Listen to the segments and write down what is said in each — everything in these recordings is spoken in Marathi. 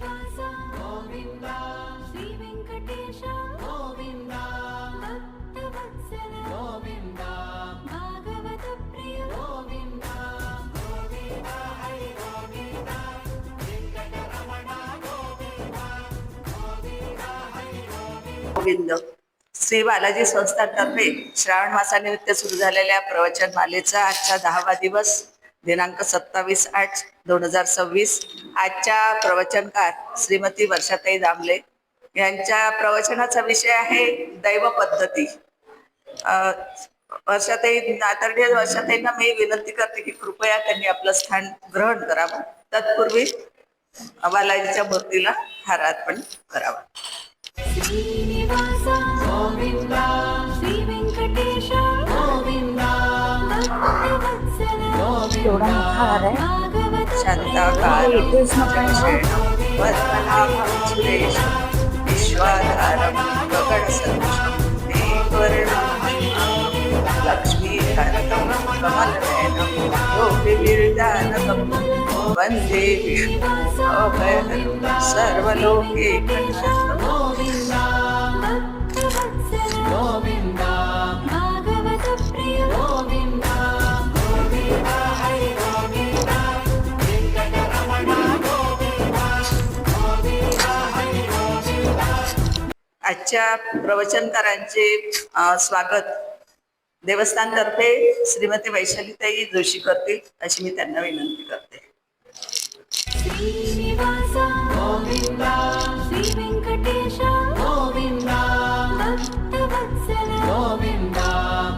श्रीनिवास गोविंद श्री वेंकटेश गोविंद भक्तवत्सल गोविंद भागवत प्रिय गोविंद गोविंद हरि गोविंद वेंकटरमण गोविंद गोविंद हरि गोविंद। श्री बालाजी संस्थांतर्फे श्रावण मासानिमित्त सुरू झालेल्या प्रवचनमालेचा आजचा 10वा दिवस दिनांक 27/8/2026। आजच्या प्रवचनकार श्रीमती वर्षाताई दामले यांच्या प्रवचनाचा विषय आहे दैव पद्धती। आदरणीय वर्षाताईंना मी विनंती करते की कृपया त्यांनी आपलं स्थान ग्रहण करावं। तत्पूर्वी बालाजीच्या मूर्तीला हार अर्पण करावा। श्रीनिवास गोविंद श्री वेंकटेश गोविंद भक्तवत्सल गोविंद शांताकार पद्मनाभसुरेश विश्वाधारं गगनसदृशं लक्ष्मीकान्तं कमलनयनं योगिविरदानकं वन्दे विष्णुं अभयहरं सर्वलोकैकनाथं गोविंद भागवत प्रिय गोविंद गोविंद हरि गोविंद वेंकटरमण गोविंद गोविंद हरि गोविंद। आजच्या प्रवचनकारांचे स्वागत देवस्थानतर्फे श्रीमती वैशालीताई जोशी करतील अशी मी त्यांना विनंती करते। श्रीनिवास गोविंद श्री वेंकटेश गोविंद भक्तवत्सल गोविंद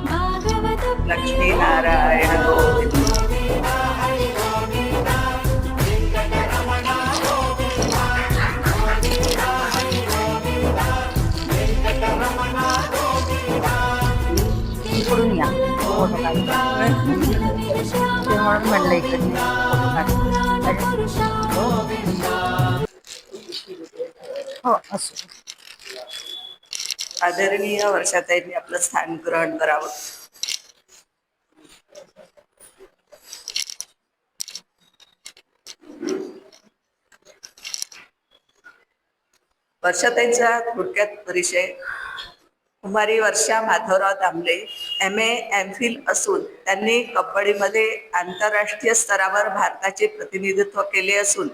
भागवत लक्ष्मी नारायण गोविंद गोविंद हरि गोविंद वेंकटरमण गोविंद गोविंद हरि गोविंद वेंकटरमण गोविंद। इकडून या फोटो काढ म्हणलं इकडे हो असो। आदरणीय वर्षाताईंनी आपलं स्थान ग्रहण करावं। वर्षाताईंचा थोडक्यात परिचय। कुमारी वर्षा माधवराव दामले MA MPhil असून त्यांनी कबड्डीमध्ये आंतरराष्ट्रीय स्तरावर भारताचे प्रतिनिधित्व केले असून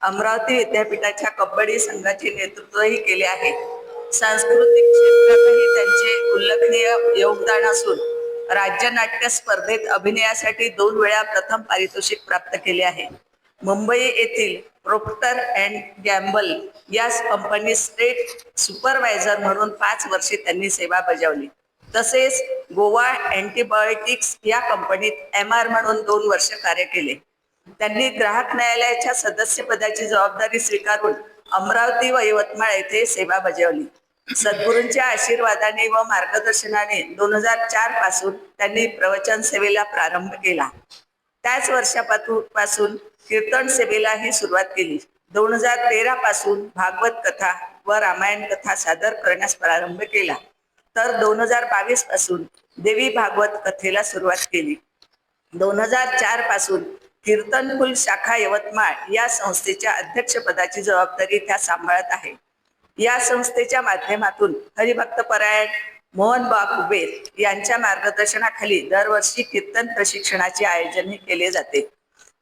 अमरावती विद्यापीठाच्या कबड्डी संघाचे नेतृत्वही केले आहे। सांस्कृतिक क्षेत्रातही त्यांचे उल्लेखनीय योगदान असून राज्य नाट्य स्पर्धेत अभिनयासाठी 2 वेळा प्रथम पारितोषिक प्राप्त केले आहे। मुंबई येथील प्रोक्टर अँड गॅम्बल या कंपनी स्टेट सुपरवायझर म्हणून 5 वर्षे त्यांनी सेवा बजावली। तसेच गोवा अँटीबायोटिक्स या कंपनीत MR म्हणून 2 वर्ष कार्य केले। त्यांनी ग्राहक न्यायालयाच्या सदस्यपदाची जबाबदारी स्वीकारून अमरावती व यवतमाळ येथे सेवा बजावली। सद्गुरूंच्या आशीर्वादाने व मार्गदर्शनाने 2004 पासून त्यांनी प्रवचन सेवेला प्रारंभ केला। त्याच वर्षापासून कीर्तन सेवेलाही सुरुवात केली। 2013 पासून भागवत कथा व रामायण कथा सादर करण्यास प्रारंभ केला, तर 2022 पासून देवी भागवत कथेला सुरुवात केली। 2004 पासून कीर्तनकुल शाखा यवतमाळ या संस्थेच्या अध्यक्षपदाची जबाबदारी त्या सांभाळत आहे। या संस्थेच्या माध्यमातून हरिभक्तपरायण मोहनबा कुबेर यांच्या मार्गदर्शनाखाली दरवर्षी कीर्तन प्रशिक्षणाचे आयोजन केले जाते।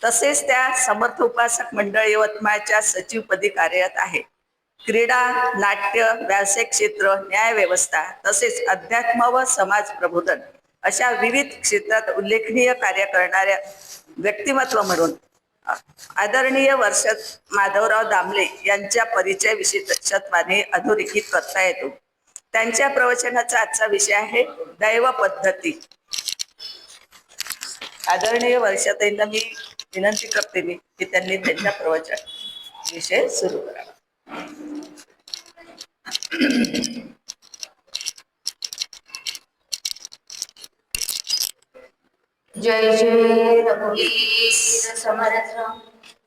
तसेच त्या समर्थ उपासक मंडळ यवतमाळच्या सचिवपदी कार्यरत आहे। क्रीडा, नाट्य, व्यावसायिक क्षेत्र, न्याय व्यवस्था तसेच अध्यात्म व समाज प्रबोधन अशा विविध क्षेत्रात उल्लेखनीय कार्य करणाऱ्या व्यक्तिमत्व म्हणून आदरणीय वर्षा माधवराव दामले यांच्या परिचय विशेषत्वाने अधोरेखित करता येतो। त्यांच्या प्रवचनाचा आजचा विषय आहे दैव पद्धती। आदरणीय वर्षाताईंना मी विनंती करते की त्यांनी त्यांच्या प्रवचन विषय सुरू करावा। जय जय रघुवीर समर्थ।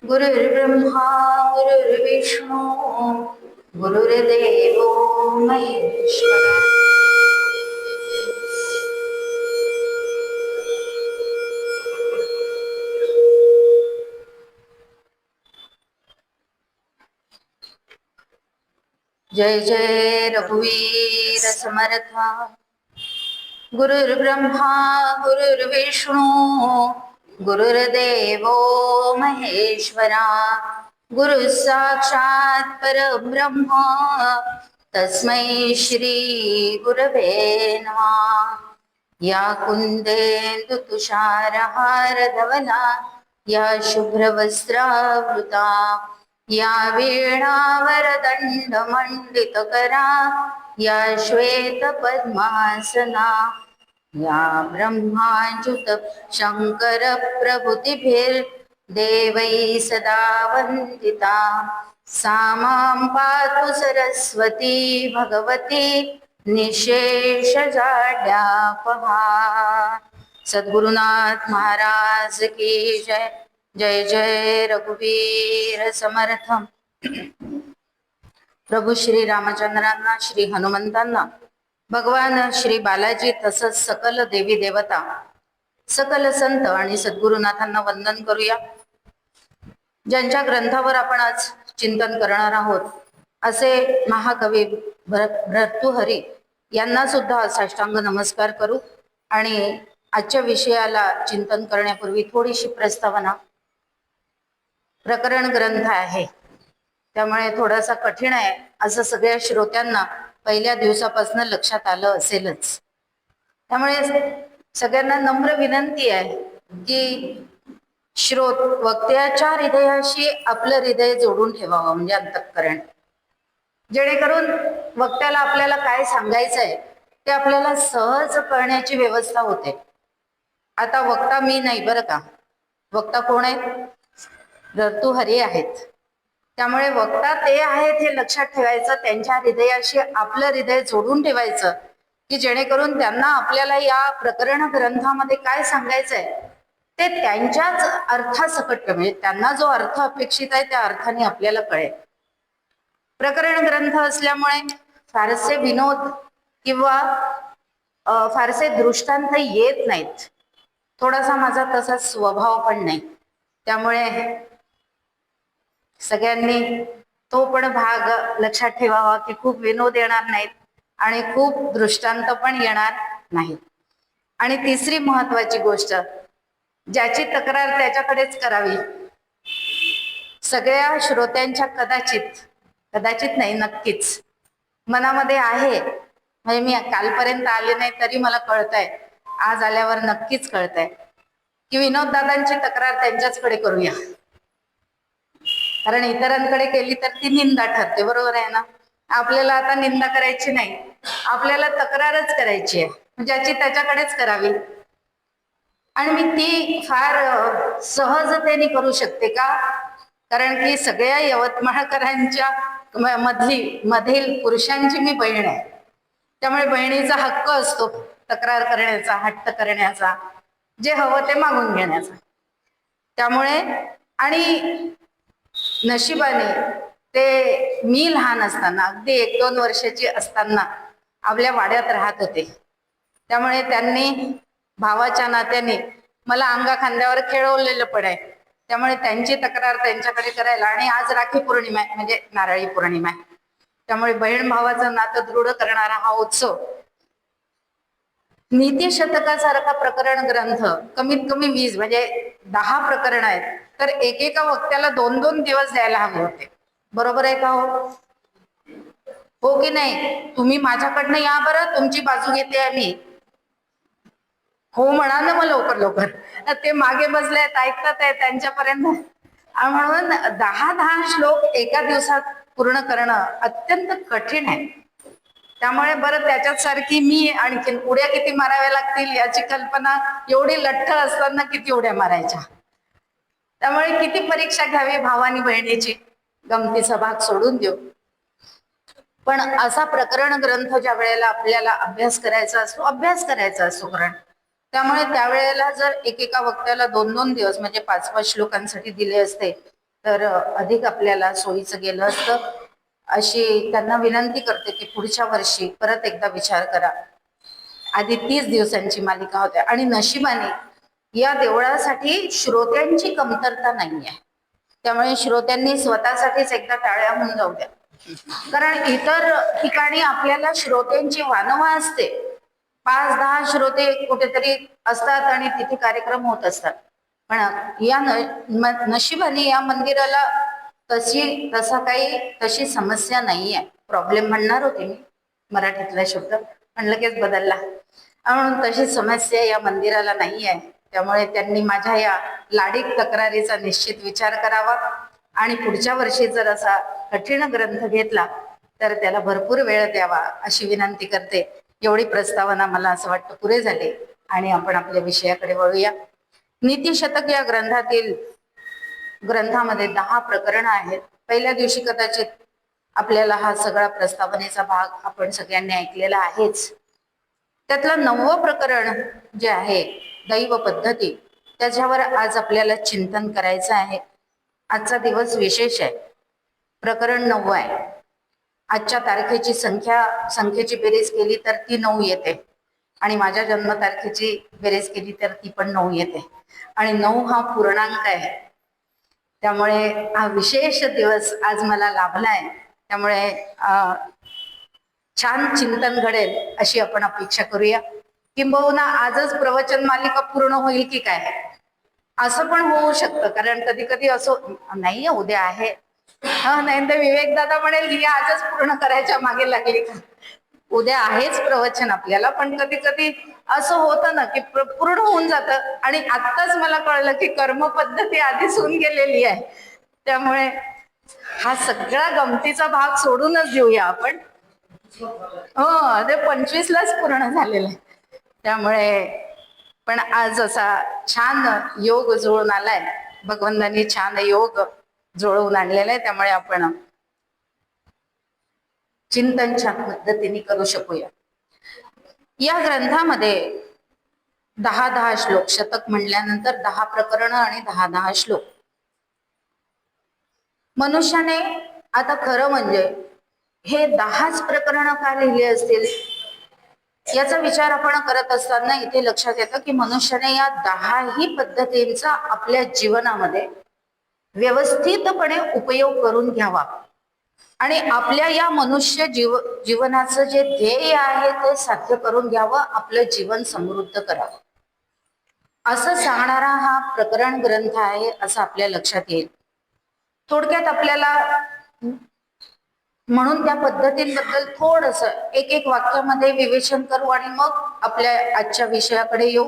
गुरुर्ब्रह्मा गुरुर्विष्णू गुरुर्देव महेश्वरा। जय जय रघुवीर समर्थ। गुरुर्ब्रह्मा गुरुर्विष्णू गुरुर्देवो महेश्वरा, गुरु साक्षात परब्रह्म तस्मै श्री गुरवे नमः। या कुंदेन्दु तुषारहार धवला, या शुभ्रवस्त्रावृता, या वीणावरदंड मंडितकरा, या श्वेत पद्मासना, या ब्रह्माच्युत शंकर प्रभृतिभिर्देवै सदा वन्दिता। सा मां पातु सरस्वती भगवती निशेषजाड्यापहा। सद्गुरुनाथ महाराज की जय। जय जय रघुवीर समर्थ। प्रभू श्री रामचंद्रांना, श्री हनुमंतांना, भगवान श्री बालाजी तसंच सकल देवी देवता, सकल संत आणि सद्गुरुनाथांना वंदन करूया। ज्यांच्या ग्रंथावर आपण आज चिंतन करणार आहोत असे महाकवी भर्तृहरी यांना सुद्धा साष्टांग नमस्कार करू। आणि आजच्या विषयाला चिंतन करण्यापूर्वी थोडीशी प्रस्तावना। प्रकरण ग्रंथ आहे त्यामुळे थोडासा कठीण आहे असं सगळ्या श्रोत्यांना पहिल्या दिवसापासून लक्षात आलं असेलच। त्यामुळे सगळ्यांना नम्र विनंती आहे की वक्त्याच्या हृदयाशी आपलं हृदय जोडून ठेवावं, म्हणजे अंतःकरण, जेणेकरून वक्त्याला आपल्याला काय सांगायचंय ते आपल्याला सहज कळण्याची व्यवस्था होते। आता वक्ता मी नाही बरं का, वक्ता कोण आहेत? भर्तृहरी आहेत। त्यामुळे वक्ता ते आहेत हे लक्षात ठेवायचं, त्यांच्या हृदयाशी आपलं हृदय जोडून ठेवायचं की जेणेकरून त्यांना आपल्याला या प्रकरण ग्रंथामध्ये काय सांगायचंय ते त्यांच्याच अर्थासकट, म्हणजे त्यांना जो अर्थ अपेक्षित आहे त्या अर्थाने आपल्याला कळेल। प्रकरण ग्रंथ असल्यामुळे फारसे विनोद किंवा फारसे दृष्टांत येत नाहीत। थोडासा माझा तसा स्वभाव पण नाही, त्यामुळे सगळ्यांनी तो पण भाग लक्षात ठेवावा की खूप विनोद येणार नाहीत आणि खूप दृष्टांत पण येणार नाहीत। आणि तिसरी महत्वाची गोष्ट, ज्याची तक्रार त्याच्याकडेच करावी। सगळ्या श्रोत्यांच्या कदाचित नाही, नक्कीच मनामध्ये आहे, म्हणजे मी कालपर्यंत आले नाही तरी मला कळतंय, आज आल्यावर नक्कीच कळतंय की विनोददादांची तक्रार त्यांच्याचकडे करूया। कारण इतरांकडे केली तर ती निंदा ठरते, बरोबर आहे ना। आपल्याला आता निंदा करायची नाही, आपल्याला तक्रारच करायची आहे, ज्याची त्याच्याकडेच करावी। आणि मी ती फार सहजतेने करू शकते का? कारण की सगळ्या यवतमाळकरांच्या मधील पुरुषांची मी बहीण आहे, त्यामुळे बहिणीचा हक्क असतो तक्रार करण्याचा, हट्ट करण्याचा, जे हवं ते मागून घेण्याचा। त्यामुळे आणि नशिबाने ते मी लहान असताना, अगदी 1-2 वर्षाची असताना आपल्या वाड्यात राहत होते, त्यामुळे त्यांनी भावाच्या नात्याने मला अंगा खांद्यावर खेळवलेलं पण आहे। त्यामुळे त्यांची तक्रार त्यांच्याकडे करायला, आणि आज राखी पौर्णिमा आहे, म्हणजे नारळी पौर्णिमा आहे, त्यामुळे बहीण भावाचं नातं दृढ करणारा हा उत्सव। नीतिशतकासारखा प्रकरण ग्रंथ कमीत कमी 20 म्हणजे 10 प्रकरण आहेत, तर एकेका वक्त्याला 2-2 दिवस द्यायला हवे होते, बरोबर आहे का? हो की नाही? तुम्ही माझ्याकडनं या बरं, तुमची बाजू घेते आहे मी, हो म्हणा ना मग लवकर लवकर। ते मागे बसले आहेत, ऐकतात आहे, त्यांच्यापर्यंत म्हणून 10 श्लोक एका दिवसात पूर्ण करणं अत्यंत कठीण आहे। त्यामुळे बरं, त्याच्यात सारखी मी आणखीन उड्या किती माराव्या लागतील याची कल्पना, एवढी लठ्ठ असताना किती उड्या मारायच्या। त्यामुळे किती परीक्षा घ्यावी भावानी बहिणीची, गमतीचा भाग सोडून देऊ। पण असा प्रकरण ग्रंथ ज्या वेळेला आपल्याला अभ्यास करायचा असतो कारण, त्यामुळे त्यावेळेला जर एकेका वक्त्याला 2-2 दिवस म्हणजे 5-5 श्लोकांसाठी दिले असते तर अधिक आपल्याला सोयीचं गेलं असतं। अशी त्यांना विनंती करते की पुढच्या वर्षी परत एकदा विचार करा। आधी 30 दिवसांची मालिका होत्या, आणि नशिबाने या देवळासाठी श्रोत्यांची कमतरता नाही आहे, त्यामुळे श्रोत्यांनी स्वतःसाठीच एकदा टाळ्या होऊन जाऊ द्या। कारण इतर ठिकाणी आपल्याला श्रोत्यांची वानवा असते, 5-10 श्रोते कुठेतरी असतात आणि तिथे कार्यक्रम होत असतात. पण या नशिबाने या मंदिराला तशी समस्या नाहीये. प्रॉब्लेम म्हणणार होते मी, मराठीतला शब्द पण लगेच बदलला. म्हणून तशी समस्या या मंदिराला नाही आहे. त्यामुळे त्यांनी माझ्या या लाडीक तक्रारीचा निश्चित विचार करावा आणि पुढच्या वर्षी जर असा कठीण ग्रंथ घेतला तर त्याला भरपूर वेळ द्यावा अशी विनंती करते. एवढी प्रस्तावना मला असं वाटतं पुरे झाले आणि आपण आपल्या विषयाकडे वळूया. नीतिशतक या ग्रंथामध्ये 10 प्रकरणं आहेत. पहिल्या दिवशी कदाचित आपल्याला हा सगळा प्रस्तावनेचा भाग आपण सगळ्यांनी ऐकलेला आहेच. त्यातलं 9वं प्रकरण जे आहे दैव पद्धती, त्याच्यावर आज आपल्याला चिंतन करायचं आहे. आजचा दिवस विशेष आहे. प्रकरण 9 आहे. आजच्या तारखेची संख्येची बेरीज केली तर ती 9 येते आणि माझ्या जन्मतारखेची बेरीज केली तर ती पण 9 येते आणि 9 हा पूर्णांक आहे. त्यामुळे हा विशेष दिवस आज मला लाभलाय. त्यामुळे छान चिंतन घडेल अशी आपण अपेक्षा करूया. किंबहुना आजच प्रवचन मालिका पूर्ण होईल की काय असं पण होऊ शकतं. कारण कधी कधी असं नाही उद्या आहे, नाही तर विवेक दादा म्हणेल ही आजच पूर्ण करायच्या मागे लागली का. उद्या आहेच प्रवचन आपल्याला, पण कधी कधी असं होतं ना की पूर्ण होऊन जातं आणि आत्ताच मला कळलं की कर्मपद्धती आधीच होऊन गेलेली आहे. त्यामुळे हा सगळा गमतीचा भाग सोडूनच देऊया आपण. हो, ते 25लाच पूर्ण झालेलं आहे. त्यामुळे पण आज असा छान योग जुळून आलाय. भगवंतांनी छान योग जुळवून आणलेला आहे. त्यामुळे आपण चिंतन छान पद्धतीने करू शकूया. या ग्रंथामध्ये 10-10 श्लोक, शतक म्हणल्यानंतर 10 प्रकरणं आणि 10-10 श्लोक. मनुष्याने आता खरं म्हणजे हे 10च प्रकरणं का लिहिली असतील याचा विचार आपण करत असताना इथे लक्षात येतं की मनुष्याने या 10ही पद्धतींचा आपल्या जीवनामध्ये व्यवस्थितपणे उपयोग करून घ्यावा आणि आपल्या या मनुष्य जीवनाचं जे ध्येय आहे ते साध्य करून घ्यावं, आपलं जीवन समृद्ध करावं असं सांगणारा हा प्रकरण ग्रंथ आहे असं आपल्या लक्षात येईल. थोडक्यात आपल्याला म्हणून त्या पद्धतींबद्दल थोडस एक वाक्यामध्ये विवेचन करू आणि मग आपल्या आजच्या विषयाकडे येऊ.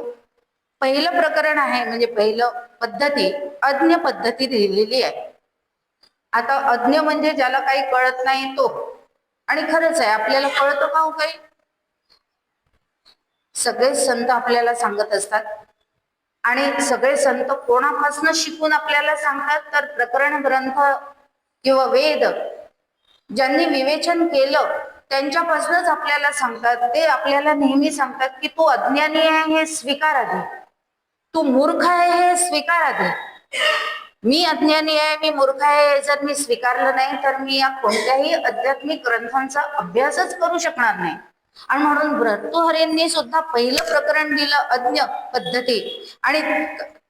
पहिलं प्रकरण आहे म्हणजे पहिलं पद्धती, अज्ञ पद्धती लिहिलेली आहे. आता अज्ञ म्हणजे ज्याला काही कळत नाही तो, आणि खरंच आहे आपल्याला कळतं का हो काही. सगळे संत आपल्याला सांगत असतात आणि सगळे संत कोणापासून शिकून आपल्याला सांगतात तर प्रकरण ग्रंथ किंवा वेद ज्यांनी विवेचन केलं त्यांच्यापासूनच आपल्याला सांगतात. ते आपल्याला नेहमी सांगतात की तू अज्ञानी आहे हे स्वीकार आधी, तू मूर्ख आहे हे स्वीकार आधी. मी अज्ञानी आहे, मी मूर्ख आहे हे जर मी स्वीकारलं नाही तर मी या कोणत्याही आध्यात्मिक ग्रंथांचा अभ्यासच करू शकणार नाही. आणि म्हणून भर्तृहरींनी सुद्धा पहिलं प्रकरण दिलं अज्ञ पद्धती. आणि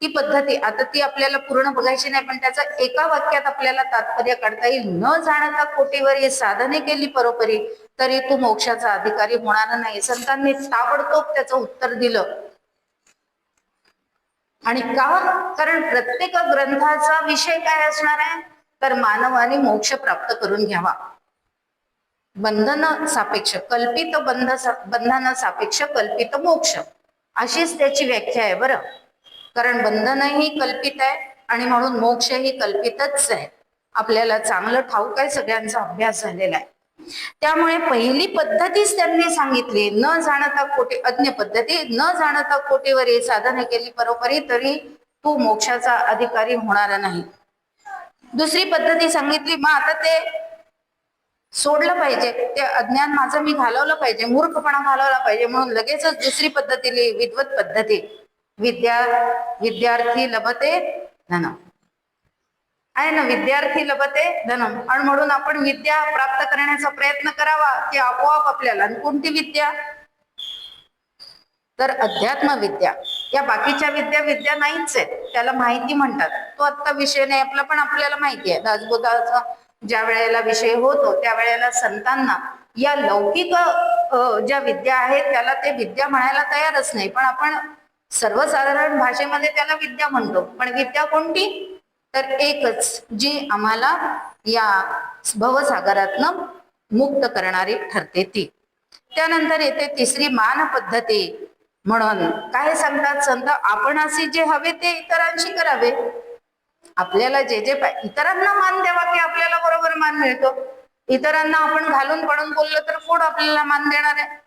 ती पद्धती आता ती आपल्याला पूर्ण बघायची नाही, पण त्याचा एका वाक्यात आपल्याला तात्पर्य काढता येईल. न जाणता कोटीवर साधने केली परोपरी तरी तू मोक्षाचा अधिकारी होणार नाही. संतांनी ताबडतोब त्याचं उत्तर दिलं. आणि का? कारण प्रत्येक ग्रंथाचा विषय काय असणार आहे तर मानवाने मोक्ष प्राप्त करून घ्यावा. बंधन सापेक्ष कल्पित बंधन सापेक्ष कल्पित मोक्ष अशीच त्याची व्याख्या आहे बरं. कारण बंधनही कल्पित आहे आणि म्हणून मोक्षही कल्पितच आहे. आपल्याला चांगलं ठाऊक आहे, सगळ्यांचा अभ्यास झालेला आहे. त्यामुळे पहिली पद्धतीच त्यांनी सांगितली, न जाणता कोटी अज्ञ पद्धती, न जाणता कोटीवरी साधने केली परोपरी तरी तू मोक्षाचा अधिकारी होणार नाही. दुसरी पद्धती सांगितली, मग आता ते सोडलं पाहिजे, ते अज्ञान माझं मी घालवलं पाहिजे, मूर्खपणा घालवला पाहिजे. म्हणून लगेचच दुसरी पद्धती विद्वत पद्धती. विद्यार्थी लभते धनम आहे ना, विद्यार्थी लभते धनम. आणि म्हणून आपण विद्या प्राप्त करण्याचा प्रयत्न करावा की आपोआप आपल्याला. कोणती विद्या तर अध्यात्म विद्या. या बाकीच्या विद्या नाहीच आहेत, त्याला माहिती म्हणतात. तो आत्ता विषय नाही आपला, पण आपल्याला माहिती आहे दासबोधाचा ज्या वेळेला विषय होतो त्यावेळेला संतांना या लौकिक ज्या विद्या आहेत त्याला ते विद्या म्हणायला तयारच नाही, पण आपण सर्वसाधारण भाषेमध्ये त्याला विद्या म्हणतो. पण विद्या कोणती? तर एकच, जी आम्हाला या भवसागरातनं मुक्त करणारी ठरते ती. त्यानंतर येते तिसरी मान पद्धती. म्हणून काय सांगतात संत? आपण असे जे हवे ते इतरांशी करावे. आपल्याला जे जे इतरांना मान द्यावा की आपल्याला बरोबर मान मिळतो. इतरांना आपण घालून पडून बोललो तर कोण आपल्याला मान देणार आहे?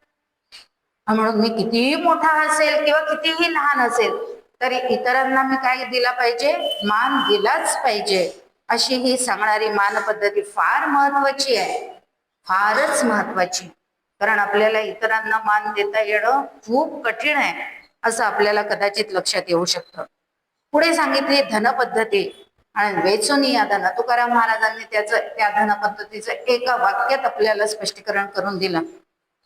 म्हणून मी कितीही मोठा असेल किंवा कितीही लहान असेल तरी इतरांना मी काय दिला पाहिजे? मान दिलाच पाहिजे. अशी ही सांगणारी मान पद्धती फार महत्वाची आहे, फारच महत्वाची. कारण आपल्याला इतरांना मान देता येणं खूप कठीण आहे असं आपल्याला कदाचित लक्षात येऊ शकतं. पुढे सांगितली धन पद्धती. आणि वेचून या धन. तुकाराम महाराजांनी त्या धन पद्धतीचं एका वाक्यात आपल्याला स्पष्टीकरण करून दिलं.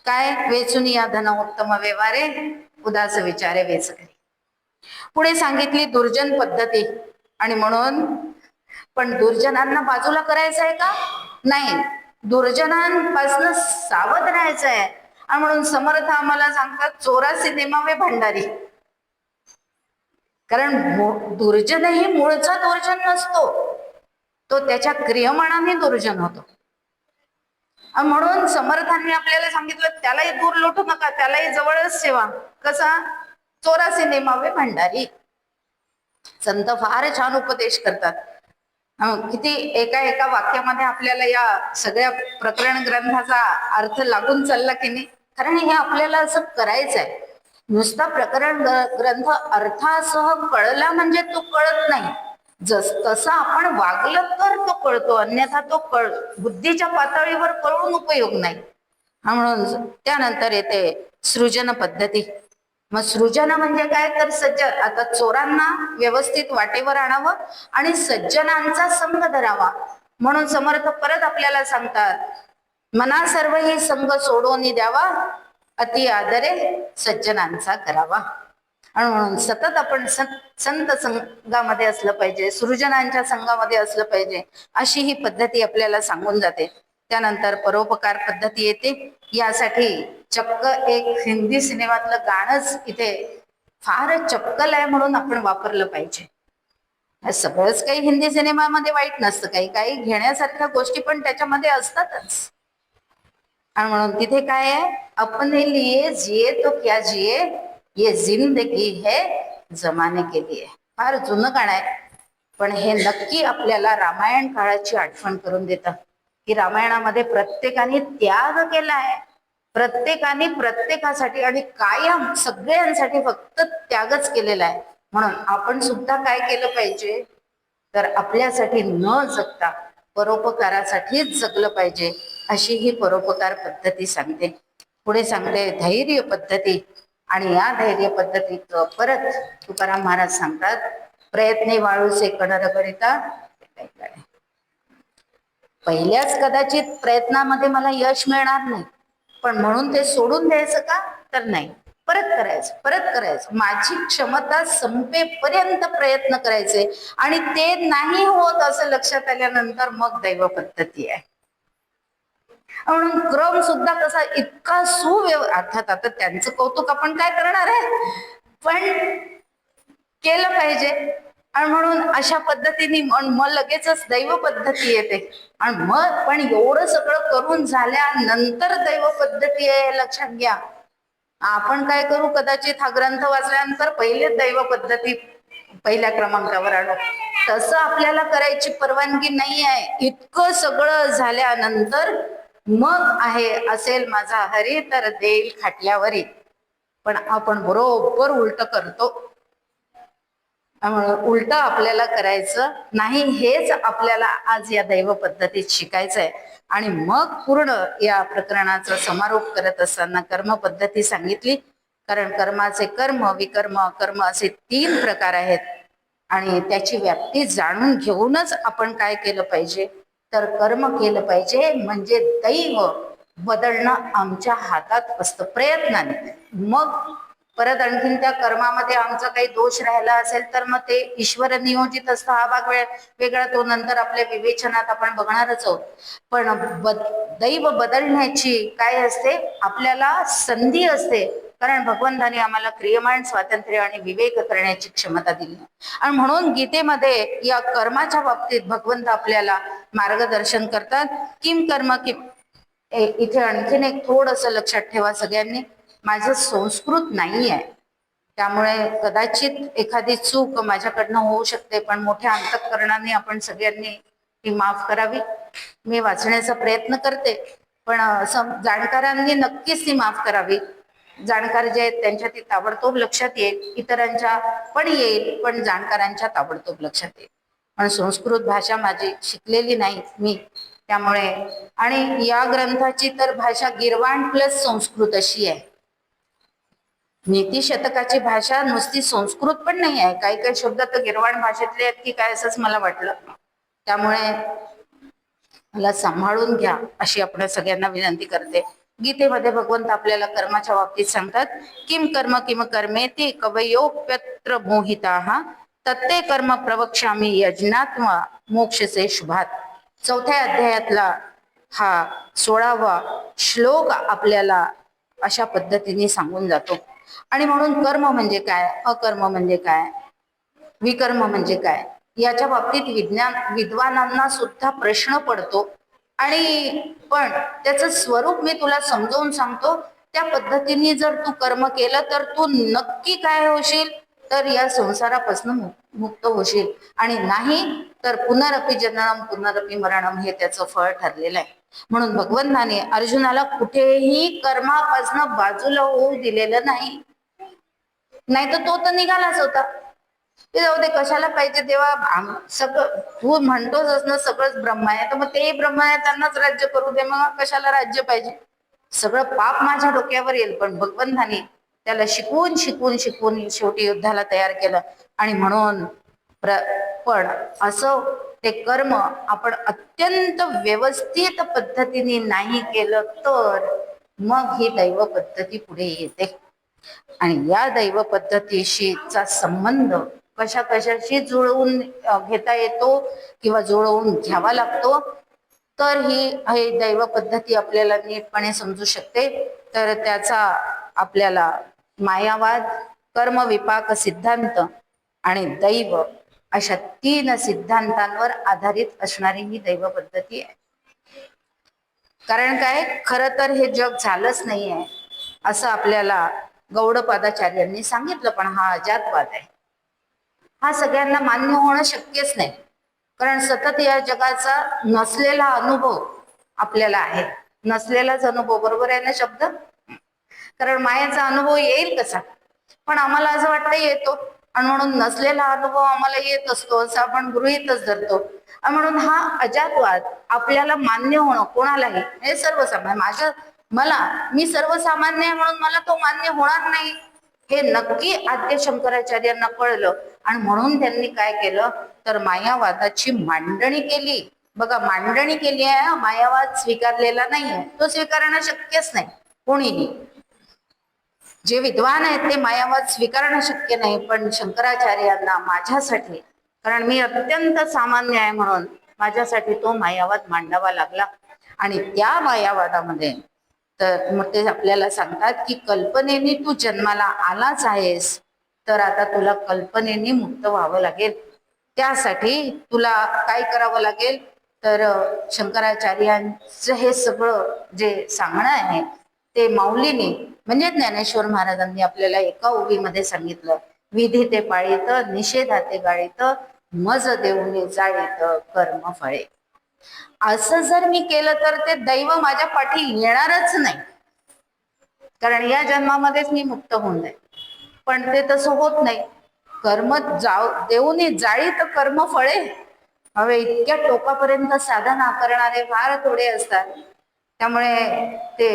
काय? वेचून या धन उत्तम व्यवहारे, उदास विचारे वेच करी. पुढे सांगितली दुर्जन पद्धती. आणि म्हणून पण दुर्जनांना बाजूला करायचं आहे का? नाही, दुर्जनांपासून सावध राहायचं आहे. आणि म्हणून समर्थ आम्हाला सांगतात चोरासी नेमावे भंडारी. कारण दुर्जनही मूळचा दुर्जन नसतो, तो त्याच्या क्रियमाणाने दुर्जन होतो. म्हणून समर्थांनी आपल्याला सांगितलं त्यालाही दूर लोटू नका, त्यालाही जवळच ठेवा. कसा? चोरासी नेमावे भंडारी. संत फार छान उपदेश करतात. किती एका एका वाक्यामध्ये आपल्याला या सगळ्या प्रकरण ग्रंथाचा अर्थ लागून चालला की नाही. कारण हे आपल्याला असं करायचं आहे. नुसता प्रकरण ग्रंथ अर्थासह कळला म्हणजे तो कळत नाही. तसं आपण वागलं तर तो कळतो, अन्यथा तो बुद्धीच्या पातळीवर कळून उपयोग नाही. म्हणून त्यानंतर येते सृजन पद्धती. मग सृजन म्हणजे काय? तर सज्जन. आता चोरांना व्यवस्थित वाटेवर आणावं आणि सज्जनांचा संग धरावा. म्हणून समर्थ परत आपल्याला सांगतात, मना सर्व ही संग सोडून द्यावा, अति आदरे सज्जनांचा करावा. आणि म्हणून सतत आपण संत संघामध्ये असलं पाहिजे, सृजनांच्या संघामध्ये असलं पाहिजे, अशी ही पद्धती आपल्याला सांगून जाते. त्यानंतर परोपकार पद्धती येते. यासाठी चक्क एक हिंदी सिनेमातलं गाणंच इथे फार चपकल आहे म्हणून आपण वापरलं पाहिजे. सगळंच काही हिंदी सिनेमामध्ये वाईट नसतं, काही काही घेण्यासारख्या गोष्टी पण त्याच्यामध्ये असतातच. आणि म्हणून तिथे काय आहे? अपने लिए जिये तो क्या जिये, ये जिंदगी है जमाने के लिए. फार जुनं गाणं आहे, पण हे नक्की आपल्याला रामायण काळाची आठवण करून देतं की रामायणामध्ये प्रत्येकाने त्याग केला आहे. प्रत्येकाने प्रत्येकासाठी आणि कायम सगळ्यांसाठी फक्त त्यागच केलेला आहे. म्हणून आपण सुद्धा काय केलं पाहिजे? तर आपल्यासाठी न जगता परोपकारासाठीच जगलं पाहिजे, अशी ही परोपकार पद्धती सांगते. पुढे सांगते धैर्य पद्धती. आणि या धैर्य पद्धतीत परत तुकाराम महाराज सांगतात, प्रयत्ने वाळूसे कण रगडिता. पहिल्याच कदाचित प्रयत्नामध्ये मला यश मिळणार नाही, पण म्हणून ते सोडून द्यायचं का? तर नाही, परत करायचं, परत करायचं. माझी क्षमता संपेपर्यंत प्रयत्न करायचे. आणि ते नाही होत असं लक्षात आल्यानंतर मग दैव पद्धती आहे. म्हणून क्रम सुद्धा कसा इतका अर्थात आता त्यांचं कौतुक आपण काय करणार आहे, पण केलं पाहिजे. आणि म्हणून अशा पद्धतीने मग लगेचच दैव पद्धती येते. आणि मग पण एवढं सगळं करून झाल्यानंतर दैव पद्धती आहे, लक्षात घ्या. आपण काय करू, कदाचित हा ग्रंथ वाचल्यानंतर पहिले दैव पद्धती पहिल्या क्रमांकावर आणू. तसं आपल्याला करायची परवानगी नाही आहे. इतकं सगळं झाल्यानंतर मग आहे असेल माझा हरी तर देईल खाटल्यावरी. पण आपण बरोबर उलट करतो. उलट आपल्याला करायचं नाही, हेच आपल्याला आज या दैव पद्धतीत शिकायचंय. आणि मग पूर्ण या प्रकरणाचा समारोप करत असताना कर्म पद्धती सांगितली. कारण कर्माचे कर्म, विकर्म, अकर्म असे 3 प्रकार आहेत. आणि त्याची व्याप्ती जाणून घेऊनच आपण काय केलं पाहिजे, तर कर्म केलं पाहिजे. म्हणजे दैव बदलणं आमच्या हातात असतं प्रयत्नाने. मग परत आणखीन त्या कर्मामध्ये आमचा काही दोष राहिला असेल तर मग ते ईश्वर नियोजित असतं, हा भाग वेगळा, तो नंतर आपल्या विवेचनात आपण बघणारच आहोत. पण दैव बदलण्याची काय असते, आपल्याला संधी असते, कारण भगवंताने आम्हाला क्रियमाण स्वातंत्र्य आणि विवेक करण्याची क्षमता दिली. आणि म्हणून गीतेमध्ये या कर्माच्या बाबतीत भगवंत आपल्याला मार्गदर्शन करतात. किम कर्म किम, इथे आणखीन एक थोडस लक्षात ठेवा सगळ्यांनी, माझं संस्कृत नाही आहे, त्यामुळे कदाचित एखादी चूक माझ्याकडनं होऊ शकते, पण मोठ्या अंतःकरणाने आपण सगळ्यांनी ती माफ करावी. मी वाचण्याचा प्रयत्न करते, पण जाणकारांनी नक्कीच ती माफ करावी. जाणकार जे आहेत त्यांच्या ती ताबडतोब लक्षात येईल, इतरांच्या पण येईल, पण जाणकारांच्या ताबडतोब लक्षात येईल. पण संस्कृत भाषा माझी शिकलेली नाही मी, त्यामुळे, आणि या ग्रंथाची तर भाषा गिरवाण प्लस संस्कृत अशी आहे. नीतिशतकाची भाषा नुसती संस्कृत पण नाही आहे, काही काही शब्द तर गिरवाण भाषेतले आहेत की काय असंच मला वाटलं. त्यामुळे मला सांभाळून घ्या अशी आपण सगळ्यांना विनंती करते. गीतेमध्ये भगवंत आपल्याला कर्माच्या बाबतीत सांगतात, किम कर्म किम कर्मेति कवयोप्यत्र मोहिताः तत्ते कर्म प्रवक्ष्यामि यज्ञात्मा मोक्षसे शुभात. चौथ्या अध्यायातला हा 16वा श्लोक आपल्याला अशा पद्धतीने सांगून जातो. आणि म्हणून कर्म म्हणजे काय, अकर्म म्हणजे काय, विकर्म म्हणजे काय, याच्या बाबतीत विद्वानांना सुद्धा प्रश्न पडतो. आणि पण त्याचं स्वरूप मी तुला समजावून सांगतो, त्या पद्धतीने जर तू कर्म केलं तर तू नक्की काय होशील, तर या संसारापासून मुक्त होशील, आणि नाही तर पुनरपि जननम पुनरपि मरणम हे त्याचं फळ ठरलेलं आहे. म्हणून भगवंताने अर्जुनाला कुठेही कर्मापासून बाजूला होऊ दिलेलं नाही, नाही तर तो तर निघालाच होता. ते जाऊ दे, कशाला पाहिजे तेव्हा, सगळं तू म्हणतोच ना सगळंच ब्रह्म आहे, तर मग ते ब्रह्म आहे त्यांनाच राज्य करू दे, मग कशाला राज्य पाहिजे, सगळं पाप माझ्या डोक्यावर येईल. पण भगवंताने त्याला शिकवून शिकवून शिकवून शेवटी युद्धाला तयार केलं. आणि म्हणून पण असं ते कर्म आपण अत्यंत व्यवस्थित पद्धतीने नाही केलं तर मग ही दैव पद्धती पुढे येते. आणि या दैव पद्धतीशीचा संबंध कशा कशाशी जुळवून घेता येतो किंवा जुळवून घ्यावा लागतो, तर ही दैव पद्धती आपल्याला नीटपणे समजू शकते. तर त्याचा आपल्याला मायावाद, कर्मविपाक सिद्धांत आणि दैव अशा 3 सिद्धांतांवर आधारित असणारी ही दैव पद्धती आहे. कारण काय, खरं तर हे जग झालंच नाहीये असं आपल्याला गौडपादाचार्यांनी सांगितलं, पण हा अजातवाद आहे. हा सगळ्यांना मान्य होणं शक्यच नाही, कारण सतत या जगाचा नसलेला अनुभव आपल्याला आहे. नसलेलाच अनुभव, बरोबर आहे ना शब्द, कारण मायेचा अनुभव येईल कसा, पण आम्हाला असं वाटतं येतो, आणि म्हणून नसलेला अनुभव आम्हाला येत असतो असं आपण गृहीतच धरतो. आणि म्हणून हा अजातवाद आपल्याला मान्य होणं कोणालाही, हे सर्वसामान्य, मी सर्वसामान्य आहे म्हणून मला तो मान्य होणार नाही, हे नक्की आद्य शंकराचार्यांना कळलं. आणि म्हणून त्यांनी काय केलं, तर मायावादाची मांडणी केली. बघा, मांडणी केली आहे, मायावाद स्वीकारलेला नाहीये, तो स्वीकारणं शक्यच नाही कोणीही. जे विद्वान आहेत ते मायावाद स्वीकारणं शक्य नाही, पण शंकराचार्यांना माझ्यासाठी, कारण मी अत्यंत सामान्य आहे म्हणून माझ्यासाठी तो मायावाद मांडावा लागला. आणि त्या मायावादामध्ये तर मग ते आपल्याला सांगतात की कल्पनेने तू जन्माला आलाच आहेस, तर आता तुला कल्पनेने मुक्त व्हावं लागेल. त्यासाठी तुला काय करावं लागेल, तर शंकराचार्यांचं हे सगळं जे सांगणं आहे ते माऊलीने म्हणजे ज्ञानेश्वर महाराजांनी आपल्याला एका ओवीमध्ये सांगितलं, विधी ते पाळीत निषेधाते गाळीत मज देऊन जाळीत कर्म फळे. असं जर मी केलं तर ते दैव माझ्या पाठी येणारच नाही, कारण या जन्मामध्येच मी मुक्त होऊन जाईल. पण ते तसं होत नाही. कर्म देऊन जाळीत कर्म फळे. हवे इतक्या टोकापर्यंत साधना करणारे फार थोडे असतात, त्यामुळे ते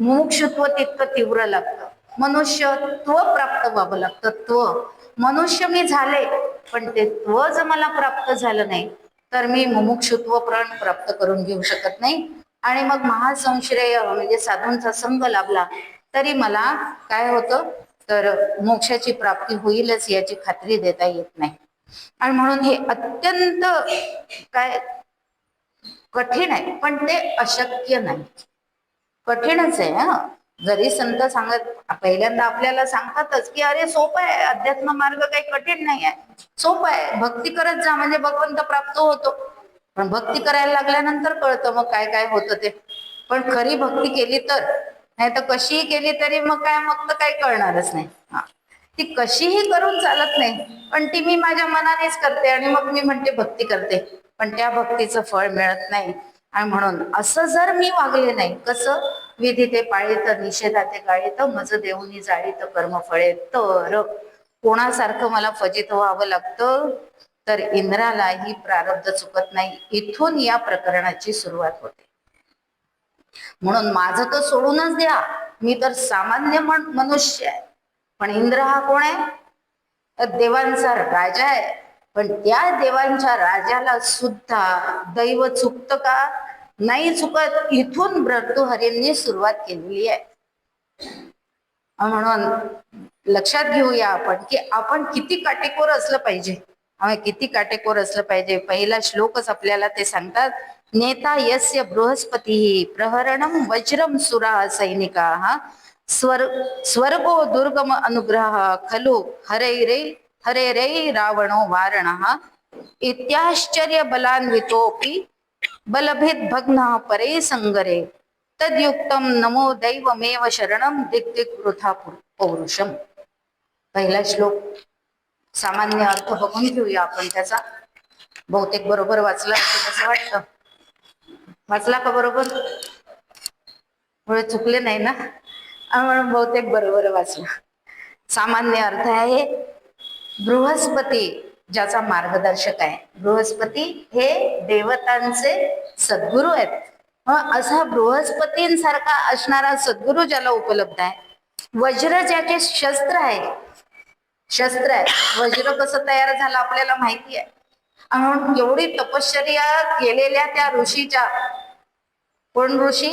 मुमुक्षुत्व तितकं तीव्र लागतं. मनुष्यत्व प्राप्त व्हावं लागतं. मनुष्य मी झाले, पण ते जर मला प्राप्त झालं नाही तर मी मुमुक्षुत्व प्रण प्राप्त करून घेऊ शकत नाही. आणि मग महासंश्रय म्हणजे साधूंचा संग लाभला तरी मला काय होतं, तर मोक्षाची प्राप्ती होईलच याची खात्री देता येत नाही. आणि म्हणून हे अत्यंत काय कठीण आहे, पण ते अशक्य नाही. कठीणच आहे हा. जरी संत सांगत पहिल्यांदा आपल्याला सांगतातच की अरे सोपं आहे, अध्यात्म मार्ग काही कठीण नाही आहे, सोपं आहे, भक्ती करत जा म्हणजे भगवंत प्राप्त होतो. पण भक्ती करायला लागल्यानंतर कळतं मग काय काय होतं ते. पण खरी भक्ती केली तर, नाही तर कशीही केली तरी मग काय, मग तर काही कळणारच नाही. हा, ती कशीही करून चालत नाही, पण ती मी माझ्या मनानेच करते आणि मग मी म्हणते भक्ती करते, पण त्या भक्तीचं फळ मिळत नाही. आणि म्हणून असं जर मी वागले नाही, कसं विधी ते पाळीत निषेधाते गाळीत मज देऊनी जाळीत कर्म फळे, तर कोणासारखं मला फजित व्हावं लागतं. तर इंद्रालाही प्रारब्ध चुकत नाही. इथून या प्रकरणाची सुरुवात होते. म्हणून माझं तर सोडूनच द्या, मी तर सामान्य मनुष्य आहे, पण इंद्र हा कोण आहे? तर देवांचा राजा आहे. पण त्या देवांच्या राजाला सुद्धा दैव चुकत का? नाही चुकत. इथून भर्तृहरींनी सुरुवात केलेली आहे. म्हणून लक्षात घेऊया आपण की आपण किती काटेकोर असलं पाहिजे. किती काटेकोर असलं पाहिजे. पहिला श्लोकच आपल्याला ते सांगतात, नेता यस्य बृहस्पती प्रहरणम वज्रम सुरा सैनिका स्वर्गो दुर्गम अनुग्रह खलु हरे रे रावणो वारण इत्याश्चर्य बलान्वितोपि बलभित भग्न परे संगरे तद्युक्तम नमो दैवमेव शरणम दिग्दिग वृथा पौरुषम. पहिला श्लोक सामान्य अर्थ बघून घेऊया आपण त्याचा. बहुतेक बरोबर वाचला असं कसं वाटतं? वाचला का बरोबर? पुढे चुकले नाही ना? म्हणून बहुतेक बरोबर वाचला. सामान्य अर्थ आहे, बृहस्पती ज्याचा मार्गदर्शक आहे. बृहस्पती हे देवतांचे सद्गुरू आहेत. असा बृहस्पतींसारखा असणारा सद्गुरू ज्याला उपलब्ध आहे. वज्र ज्याचे शस्त्र आहे, शस्त्र आहे. वज्र कसं तयार झालं आपल्याला माहिती आहे. म्हणून एवढी तपश्चर्या केलेल्या त्या ऋषीच्या, कोण ऋषी?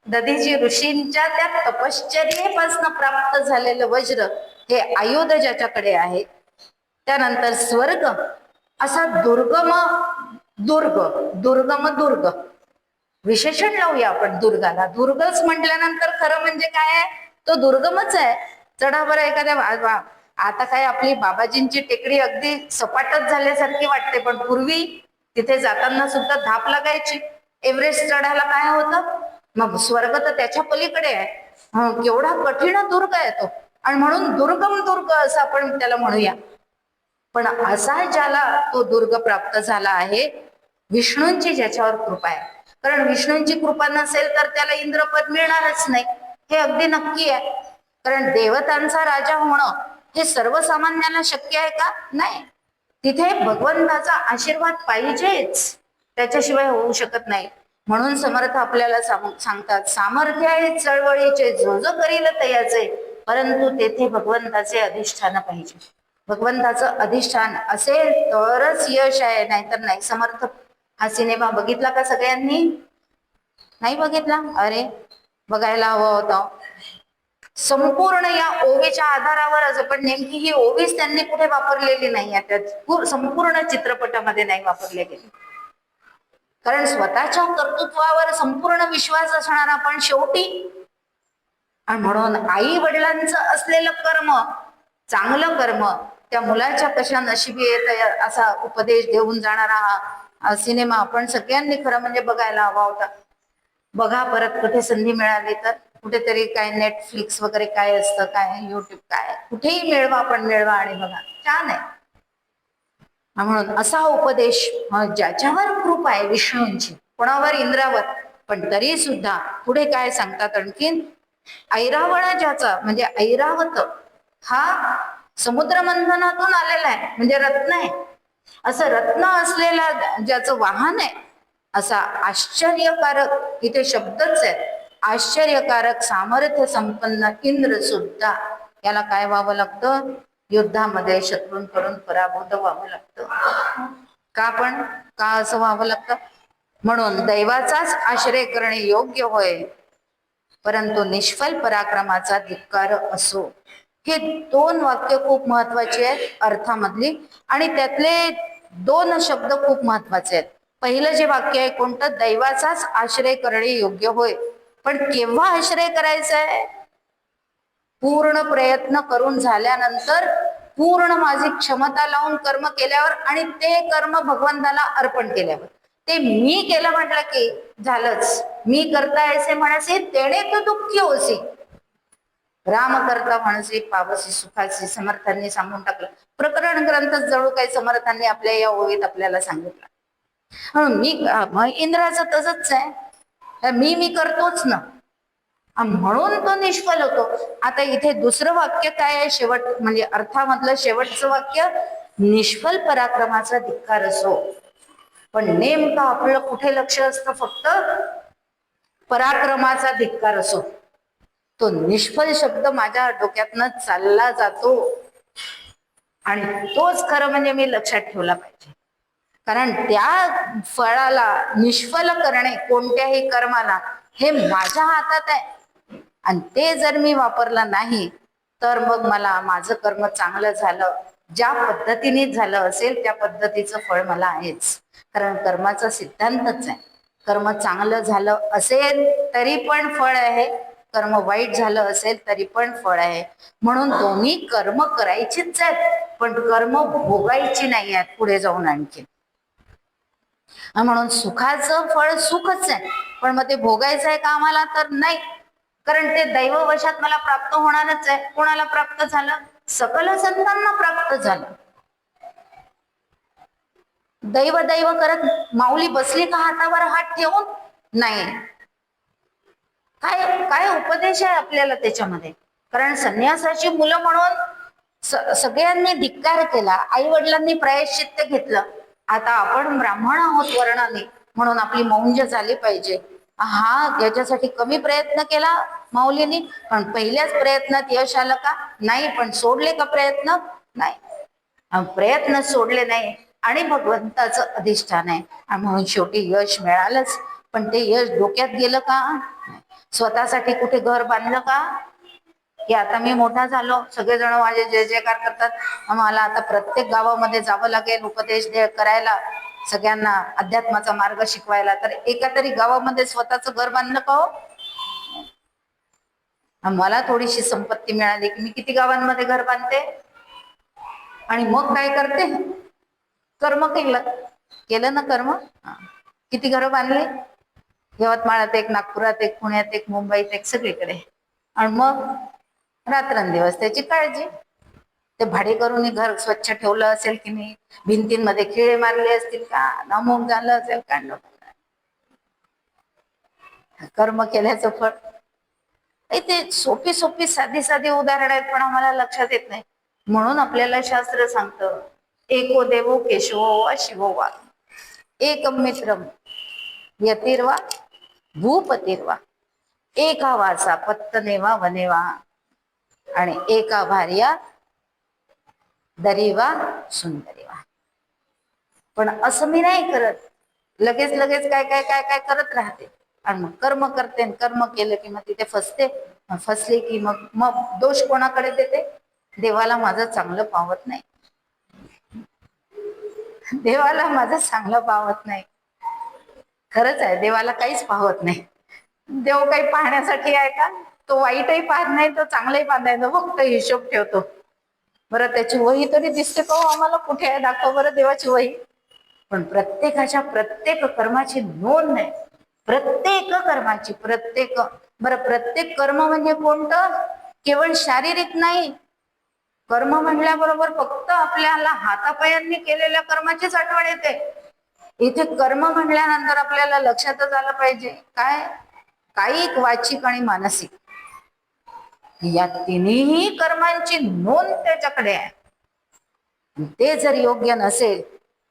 दधीची ऋषींच्या त्या तपश्चर्येपासून प्राप्त झालेलं वज्र हे आयुध ज्याच्याकडे आहे. त्यानंतर स्वर्ग असा दुर्गम दुर्ग विशेषण लावूया आपण दुर्गाला. दुर्गच म्हटल्यानंतर खरं म्हणजे काय आहे? तो दुर्गमच आहे. चढावर एखाद्या, आता काय आपली बाबाजींची टेकडी अगदी सपाटच झाल्यासारखी वाटते, पण पूर्वी तिथे जाताना सुद्धा धाप लागायची. एव्हरेस्ट चढायला काय होतं? मग स्वर्ग तर त्याच्या पलीकडे आहे. केवढा कठीण दुर्ग आहे तो. आणि म्हणून दुर्गम दुर्ग असं आपण त्याला म्हणूया. पण असा ज्याला तो दुर्ग प्राप्त झाला आहे, विष्णूंची ज्याच्यावर कृपा आहे. कारण विष्णूंची कृपा नसेल तर त्याला इंद्रपद मिळणारच नाही, हे अगदी नक्की आहे. कारण देवतांचा राजा होणं हे सर्वसामान्याला शक्य आहे का? नाही. तिथे भगवंताचा आशीर्वाद पाहिजेच, त्याच्याशिवाय होऊ शकत नाही. म्हणून समर्थ आपल्याला सांगतात, सामर्थ्य आहे चळवळीचे जो जो करील तयाचे, परंतु तेथे भगवंताचे अधिष्ठान पाहिजे. भगवंताचं अधिष्ठान असेल तरच यश आहे, नाहीतर नाही. समर्थ हा सिनेमा बघितला का सगळ्यांनी? नाही बघितला? अरे बघायला हवा होता. संपूर्ण या ओवीच्या आधारावरच, पण नेमकी ही ओवीच त्यांनी कुठे वापरलेली नाही आहे, त्या संपूर्ण चित्रपटामध्ये नाही वापरले गेली. कारण स्वतःच्या कर्तृत्वावर संपूर्ण विश्वास असणारा पण शेवटी, आणि म्हणून आई वडिलांचं असलेलं कर्म, चांगलं कर्म त्या मुलाच्या कशा नशिबी येत असा उपदेश देऊन जाणारा हा सिनेमा आपण सगळ्यांनी खरं म्हणजे बघायला हवा होता. बघा परत कुठे संधी मिळाली तर. कुठेतरी काय नेटफ्लिक्स वगैरे काय असतं, काय युट्यूब काय, कुठेही मिळवा, पण मिळवा आणि बघा, छान आहे. म्हणून असा उपदेश ज्याच्यावर कृपा आहे विष्णूंची, कोणावर? इंद्रावर. पण तरी सुद्धा पुढे काय सांगतात आणखीन, ऐरावळ ज्याचा म्हणजे ऐरावत हा समुद्र मंथनातून आलेला आहे, म्हणजे रत्न आहे. असं रत्न असलेला ज्याचं वाहन आहे, असा आश्चर्यकारक, इथे शब्दच आहे, आश्चर्यकारक सामर्थ्य संपन्न इंद्र सुद्धा याला काय व्हावं लागतं? युद्धामध्ये शत्रूंकडून पराभूत व्हावं लागतं. का? पण का असं व्हावं लागतं? म्हणून दैवाचाच आश्रय करणे योग्य होय. परंतु निष्फल पराक्रमाचा धिक्कार असो. हे दोन वाक्य खूप महत्वाची आहेत अर्थामधली, आणि त्यातले दोन शब्द खूप महत्वाचे आहेत. पहिलं जे वाक्य आहे कोणतं? दैवाचाच आश्रय करणे योग्य होय. पण केव्हा आश्रय करायचा आहे? पूर्ण प्रयत्न करून झाल्यानंतर, पूर्ण माझी क्षमता लावून कर्म केल्यावर, आणि ते कर्म भगवंताला अर्पण केल्यावर. ते मी केलं म्हटलं की झालंच. मी करता ऐसे म्हणसे तेणे तो दुःखी होसी, राम करता म्हणसे पावसी सुखाची, समर्थांनी सांगून टाकलं. प्रकरण ग्रंथ जवळ काही समर्थांनी आपल्या या ओवीत आपल्याला सांगितलं. इंद्राचं तसंच आहे, मी करतोच ना, म्हणून तो निष्फल होतो. आता इथे दुसरं वाक्य काय आहे? शेवट म्हणजे अर्थामधलं शेवटचं वाक्य, निष्फल पराक्रमाचा धिक्कार असो. पण नेमकं आपलं कुठे लक्ष असतं? फक्त पराक्रमाचा धिक्कार असो. तो निष्फल शब्द माझ्या डोक्यातनं चालला जातो, आणि तोच खरं म्हणजे मी लक्षात ठेवला पाहिजे. कारण त्या फळाला निष्फल करणे कोणत्याही कर्माला हे माझ्या हातात आहे, आणि ते जर मी वापरलं नाही तर मग मला माझं कर्म चांगलं झालं, ज्या पद्धतीने झालं असेल त्या पद्धतीचं फळ मला आहेच. कारण कर्माचा सिद्धांतच आहे, कर्म चांगलं झालं असेल तरी पण फळ आहे, कर्म वाईट झालं असेल तरी पण फळ आहे. म्हणून दोन्ही कर्म करायचीच आहेत, पण कर्म भोगायची नाही आहेत पुढे जाऊन आणखी. म्हणून सुखाचं फळ सुखच आहे, पण मग ते भोगायचं आहे का आम्हाला? तर नाही, कारण ते दैववशात मला प्राप्त होणारच आहे. कोणाला प्राप्त झालं? सकल संतांना प्राप्त झालं. दैव दैव करत माऊली बसली का हातावर हात ठेवून? नाही. काय काय उपदेश आहे आपल्याला त्याच्यामध्ये? कारण संन्यासाची मुलं म्हणून सगळ्यांनी धिक्कार केला, आई वडिलांनी प्रायश्चित्त घेतलं. आता आपण ब्राह्मण आहोत वर्णाने, म्हणून आपली मौंज झाली पाहिजे. हा, याच्यासाठी कमी प्रयत्न केला माऊलींनी, पण पहिल्याच प्रयत्नात यश आलं का? नाही. पण सोडले का प्रयत्न? नाही, प्रयत्न सोडले नाही, आणि भगवंताचं अधिष्ठान आहे, आणि म्हणून शेवटी यश मिळालंच. पण ते यश डोक्यात गेलं का? स्वतःसाठी कुठे घर बांधलं का? की आता मी मोठा झालो, सगळेजण माझे जय जयकार करतात, मला आता प्रत्येक गावामध्ये जावं लागेल उपदेश करायला, सगळ्यांना अध्यात्माचा मार्ग शिकवायला. तर एका तरी गावामध्ये स्वतःचं घर बांधलं का हो? मला थोडीशी संपत्ती मिळाली की मी किती गावांमध्ये घर बांधते, आणि मग काय करते? कर्म केलं ना कर्म. किती घरं बांधली? यवतमाळात एक, नागपुरात एक, पुण्यात एक, मुंबईत एक, सगळीकडे. आणि मग रात्रंदिवस त्याची काळजी. ते भाडे करून घर स्वच्छ ठेवलं असेल की नाही, भिंतींमध्ये खिळे मारले असतील का, नामूक झालं असेल का? कर्म केल्याचं फळ. ते सोपी सोपी साधी साधी उदाहरण आहेत, पण आम्हाला लक्षात येत नाही. म्हणून आपल्याला शास्त्र सांगतं, एको देवो केशवो वा शिवो वा, एकम मित्रम यतिर्वा भूपतिर्वा, एका वासा पत्तनेवा वनेवा, आणि एका भार्या दरीवा सुंदरीवा. पण असं मी नाही करत, लगेच लगेच काय काय काय काय करत राहते, आणि मग कर्म करते. कर्म केलं की मग तिथे फसते. फसले की मग मग दोष कोणाकडे देते? देवाला माझं चांगलं पावत नाही, देवाला माझं चांगलं पावत नाही. खरंच आहे, देवाला काहीच पाहत नाही. देव काही पाहण्यासाठी आहे का? तो वाईटही पाहत नाही, तो चांगलंही पाहत नाही, तो फक्त हिशोब ठेवतो. बरं, त्याची वही तरी दिसते का हो आम्हाला? कुठे आहे? दाखव बरं देवाची वही. पण प्रत्येकाच्या प्रत्येक कर्माची नोंद नाही, प्रत्येक कर्माची. प्रत्येक कर्म म्हणजे कोणतं? केवळ शारीरिक नाही. कर्म म्हणल्याबरोबर फक्त आपल्याला हातापायांनी केलेल्या कर्माचीच आठवण येते. इथे कर्म म्हणल्यानंतर आपल्याला लक्षातच आलं पाहिजे काय? कायिक, वाचिक आणि मानसिक, या तिन्ही कर्मांची नोंद त्याच्याकडे आहे. ते जर योग्य नसेल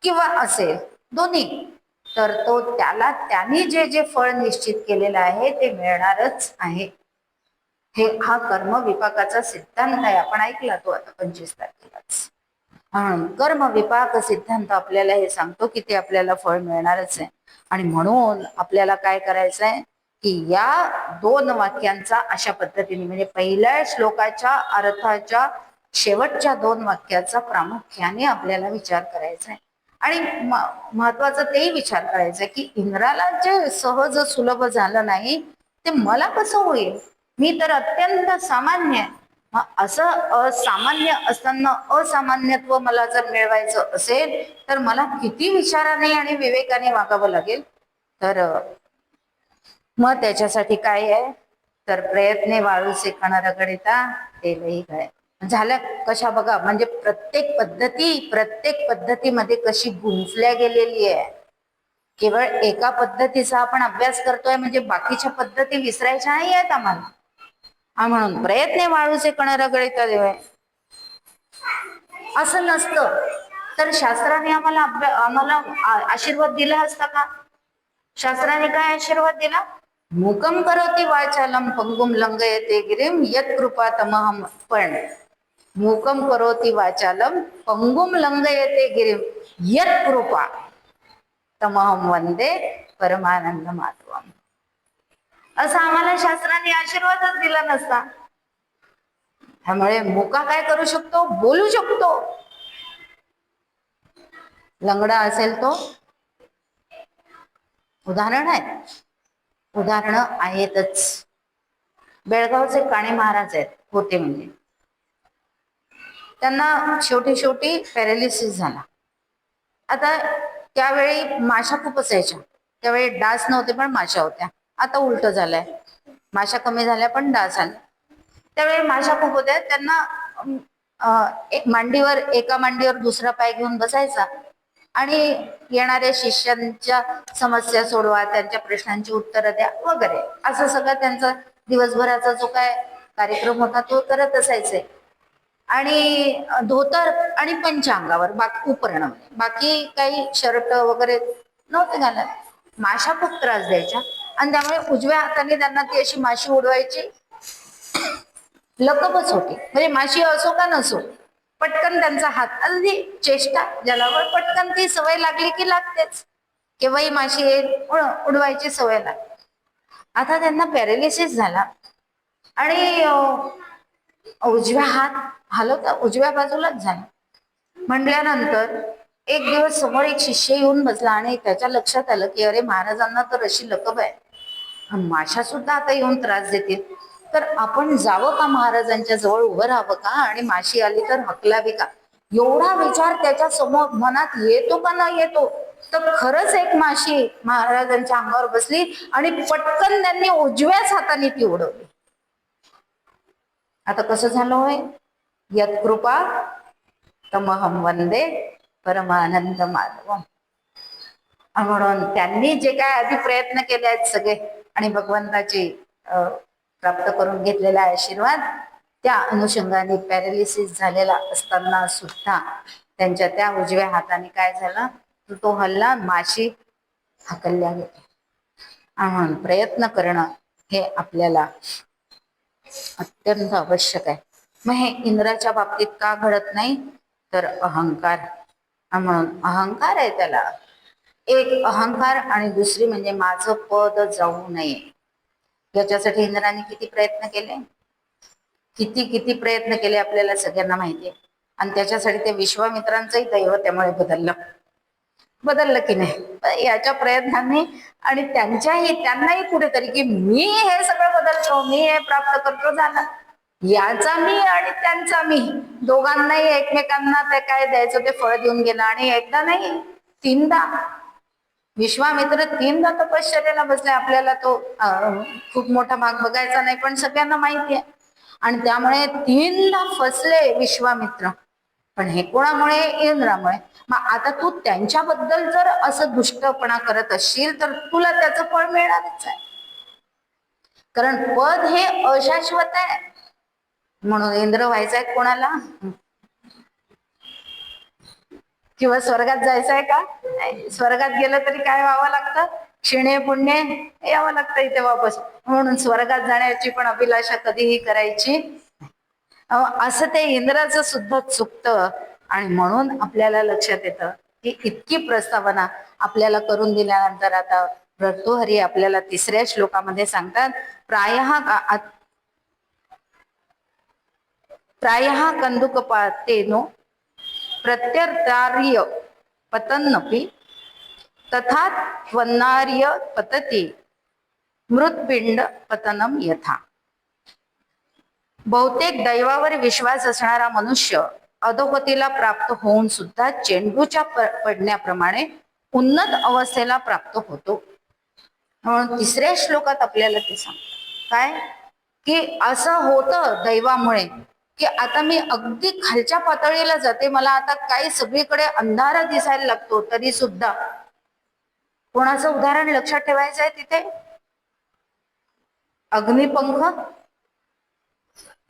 किंवा असेल दोन्ही, तर तो त्यांनी जे जे फळ निश्चित केलेलं आहे ते मिळणारच आहे. हा कर्म विपाकाचा सिद्धांत आहे. आपण ऐकला तो आता 25 तारखेलाच. कर्म विपाक सिद्धांत आपल्याला हे सांगतो की ते आपल्याला फळ मिळणारच आहे. आणि म्हणून आपल्याला काय करायचंय की या 2 वाक्यांचा अशा पद्धतीने म्हणजे पहिल्या श्लोकाच्या अर्थाच्या शेवटच्या 2 वाक्याचा प्रामुख्याने आपल्याला विचार करायचा आहे. आणि महत्वाचं तेही विचार करायचं की इंद्राला जे सहज सुलभ झालं नाही ते मला कसं होईल, मी तर अत्यंत सामान्य आहे. मग असं असामान्य असताना असामान्यत्व मला जर मिळवायचं असेल तर मला किती विचाराने आणि विवेकाने वागावं लागेल. तर मग त्याच्यासाठी काय आहे, तर प्रयत्ने वाळूचे कण रगडिता तेलही काय झालं कशा बघा, म्हणजे प्रत्येक पद्धतीमध्ये कशी गुंफल्या गेलेली आहे. केवळ एका पद्धतीचा आपण अभ्यास करतोय म्हणजे बाकीच्या पद्धती विसरायच्या नाही आहेत आम्हाला. म्हणून प्रयत्ने वाळूचे कण रगडिता देव असं नसतं तर शास्त्राने आम्हाला आशीर्वाद दिला असता का? शास्त्राने काय आशीर्वाद दिला? मूकम करोति वाचालम पंगुम लंघयते गिरिम यत कृपा तमहम. पण मूकम करोति वाचालम पंगुम लंघयते गिरिम यत कृपा तमहम वंदे परमानंद माधवम. असा आम्हाला शास्त्राने आशीर्वादच दिला नसता. त्यामुळे मुका काय करू शकतो? बोलू शकतो. लंगडा असेल तो उदाहरण आहेतच. बेळगावचे काणे महाराज आहेत होते, म्हणजे त्यांना शेवटी पॅरालिसिस झाला. आता त्यावेळी माशा खूप असायच्या, त्यावेळी डास नव्हते पण माशा होत्या. आता उलट झालंय, माशा कमी झाल्या पण डास आले. त्यावेळी माशा खूप होत्या. त्यांना एका मांडीवर दुसरा पाय घेऊन बसायचा आणि येणाऱ्या शिष्यांच्या समस्या सोडवा, त्यांच्या प्रश्नांची उत्तरं द्या वगैरे, असं सगळं त्यांचा दिवसभराचा जो काय कार्यक्रम होता तो करत असायचे. आणि धोतर आणि पंचांगावर बाकी उपरण, बाकी काही शर्ट वगैरे नव्हते घालत. माशा खूप त्रास द्यायच्या आणि त्यामुळे उजव्या हाताने त्यांना ती अशी माशी उडवायची लकबच होती. म्हणजे माशी असो का नसो, पटकन त्यांचा हात, अगदी चेष्टा ज्याला पटकन ती सवय लागली की लागतेच, केव्हाही माशी उडवायची सवय लागते. आता त्यांना पॅरालिसिस झाला आणि उजव्या हात हलवता उजव्या बाजूलाच झाला. म्हटल्यानंतर एक दिवस समोर एक शिष्य येऊन बसला आणि त्याच्या लक्षात आलं की अरे महाराजांना तर अशी लकब आहे, माशा सुद्धा आता येऊन त्रास देतील, तर आपण जावं का महाराजांच्या जवळ उभं राहावं का आणि माशी आली तर हकलावी का. एवढा विचार त्याच्या समोर मनात येतो का न येतो, तर खरंच एक माशी महाराजांच्या अंगावर बसली आणि पटकन त्यांनी उजव्याच हाताने ती उडवली. आता कसं झालं होय, यत्कृपा तमहम वंदे परमानंद माधवम. म्हणून त्यांनी जे काय आधी प्रयत्न केले आहेत सगळे आणि भगवंताची प्राप्त करून घेतलेला आशीर्वाद, त्या अनुषंगाने पॅरालिसिस झालेला असताना सुद्धा त्यांच्या त्या उजव्या हाताने काय झालं, तो हल्ला माशी हकलल्या गेली. म्हणून प्रयत्न करणं हे आपल्याला अत्यंत आवश्यक आहे. मग हे इंद्राच्या बाबतीत का घडत नाही, तर अहंकार. म्हणून अहंकार आहे त्याला, एक अहंकार आणि दुसरी म्हणजे माझं पद जाऊ नये. याच्यासाठी इंद्राने किती प्रयत्न केले, किती प्रयत्न केले आपल्याला सगळ्यांना माहिती आहे. आणि त्याच्यासाठी ते विश्वामित्रांचंही दैव त्यामुळे बदललं की नाही याच्या प्रयत्नांनी, आणि त्यांनाही कुठेतरी की मी हे सगळं बदलतो, मी हे प्राप्त करतो, झालं याचा मी आणि त्यांचा मी, दोघांनाही एकमेकांना ते काय द्यायचं ते फळ देऊन गेला. आणि एकदा नाही 3दा विश्वामित्र 3दा तपश्चर्याला बसले. आपल्याला तो खूप मोठा भाग बघायचा नाही पण सगळ्यांना माहिती आहे. आणि त्यामुळे 3दा फसले विश्वामित्र. पण हे कोणामुळे? इंद्रामुळे. मग आता तू त्यांच्याबद्दल जर असं दुष्टपणा करत असशील तर तुला त्याचं फळ मिळणारच आहे, कारण पद हे अशाश्वत आहे. म्हणून इंद्र व्हायचंय कोणाला, किंवा स्वर्गात जायचंय का? नाही, स्वर्गात गेलं तरी काय व्हावं लागतं, क्षीणे पुण्य यावं लागतं इथे वापस. म्हणून स्वर्गात जाण्याची पण अभिलाषा कधीही करायची असं ते इंद्राचं सुद्धा चुकतं. आणि म्हणून आपल्याला लक्षात येतं की इतकी प्रस्तावना आपल्याला करून दिल्यानंतर आता भर्तृहरी आपल्याला 3ऱ्या श्लोकामध्ये सांगतात, प्रायः कंदुकपातेनो प्रत्यर्तार्य पतन्नपि तथा त्वन्नार्य पतति मृत्पिंड पतनम यथा. बहुतेक दैवावर विश्वास असणारा मनुष्य अधोगतीला प्राप्त होऊन सुद्धा चेंडूच्या पडण्याप्रमाणे उन्नत अवस्थेला प्राप्त होतो. म्हणून 3ऱ्या श्लोकात आपल्याला ते सांगतात काय, की असं होतं दैवामुळे, की आता मी अगदी खालच्या पातळीला जाते, मला आता काही सगळीकडे अंधार दिसायला लागतो, तरी सुद्धा कोणाचं उदाहरण लक्षात ठेवायचं आहे तिथे, अग्निपंख,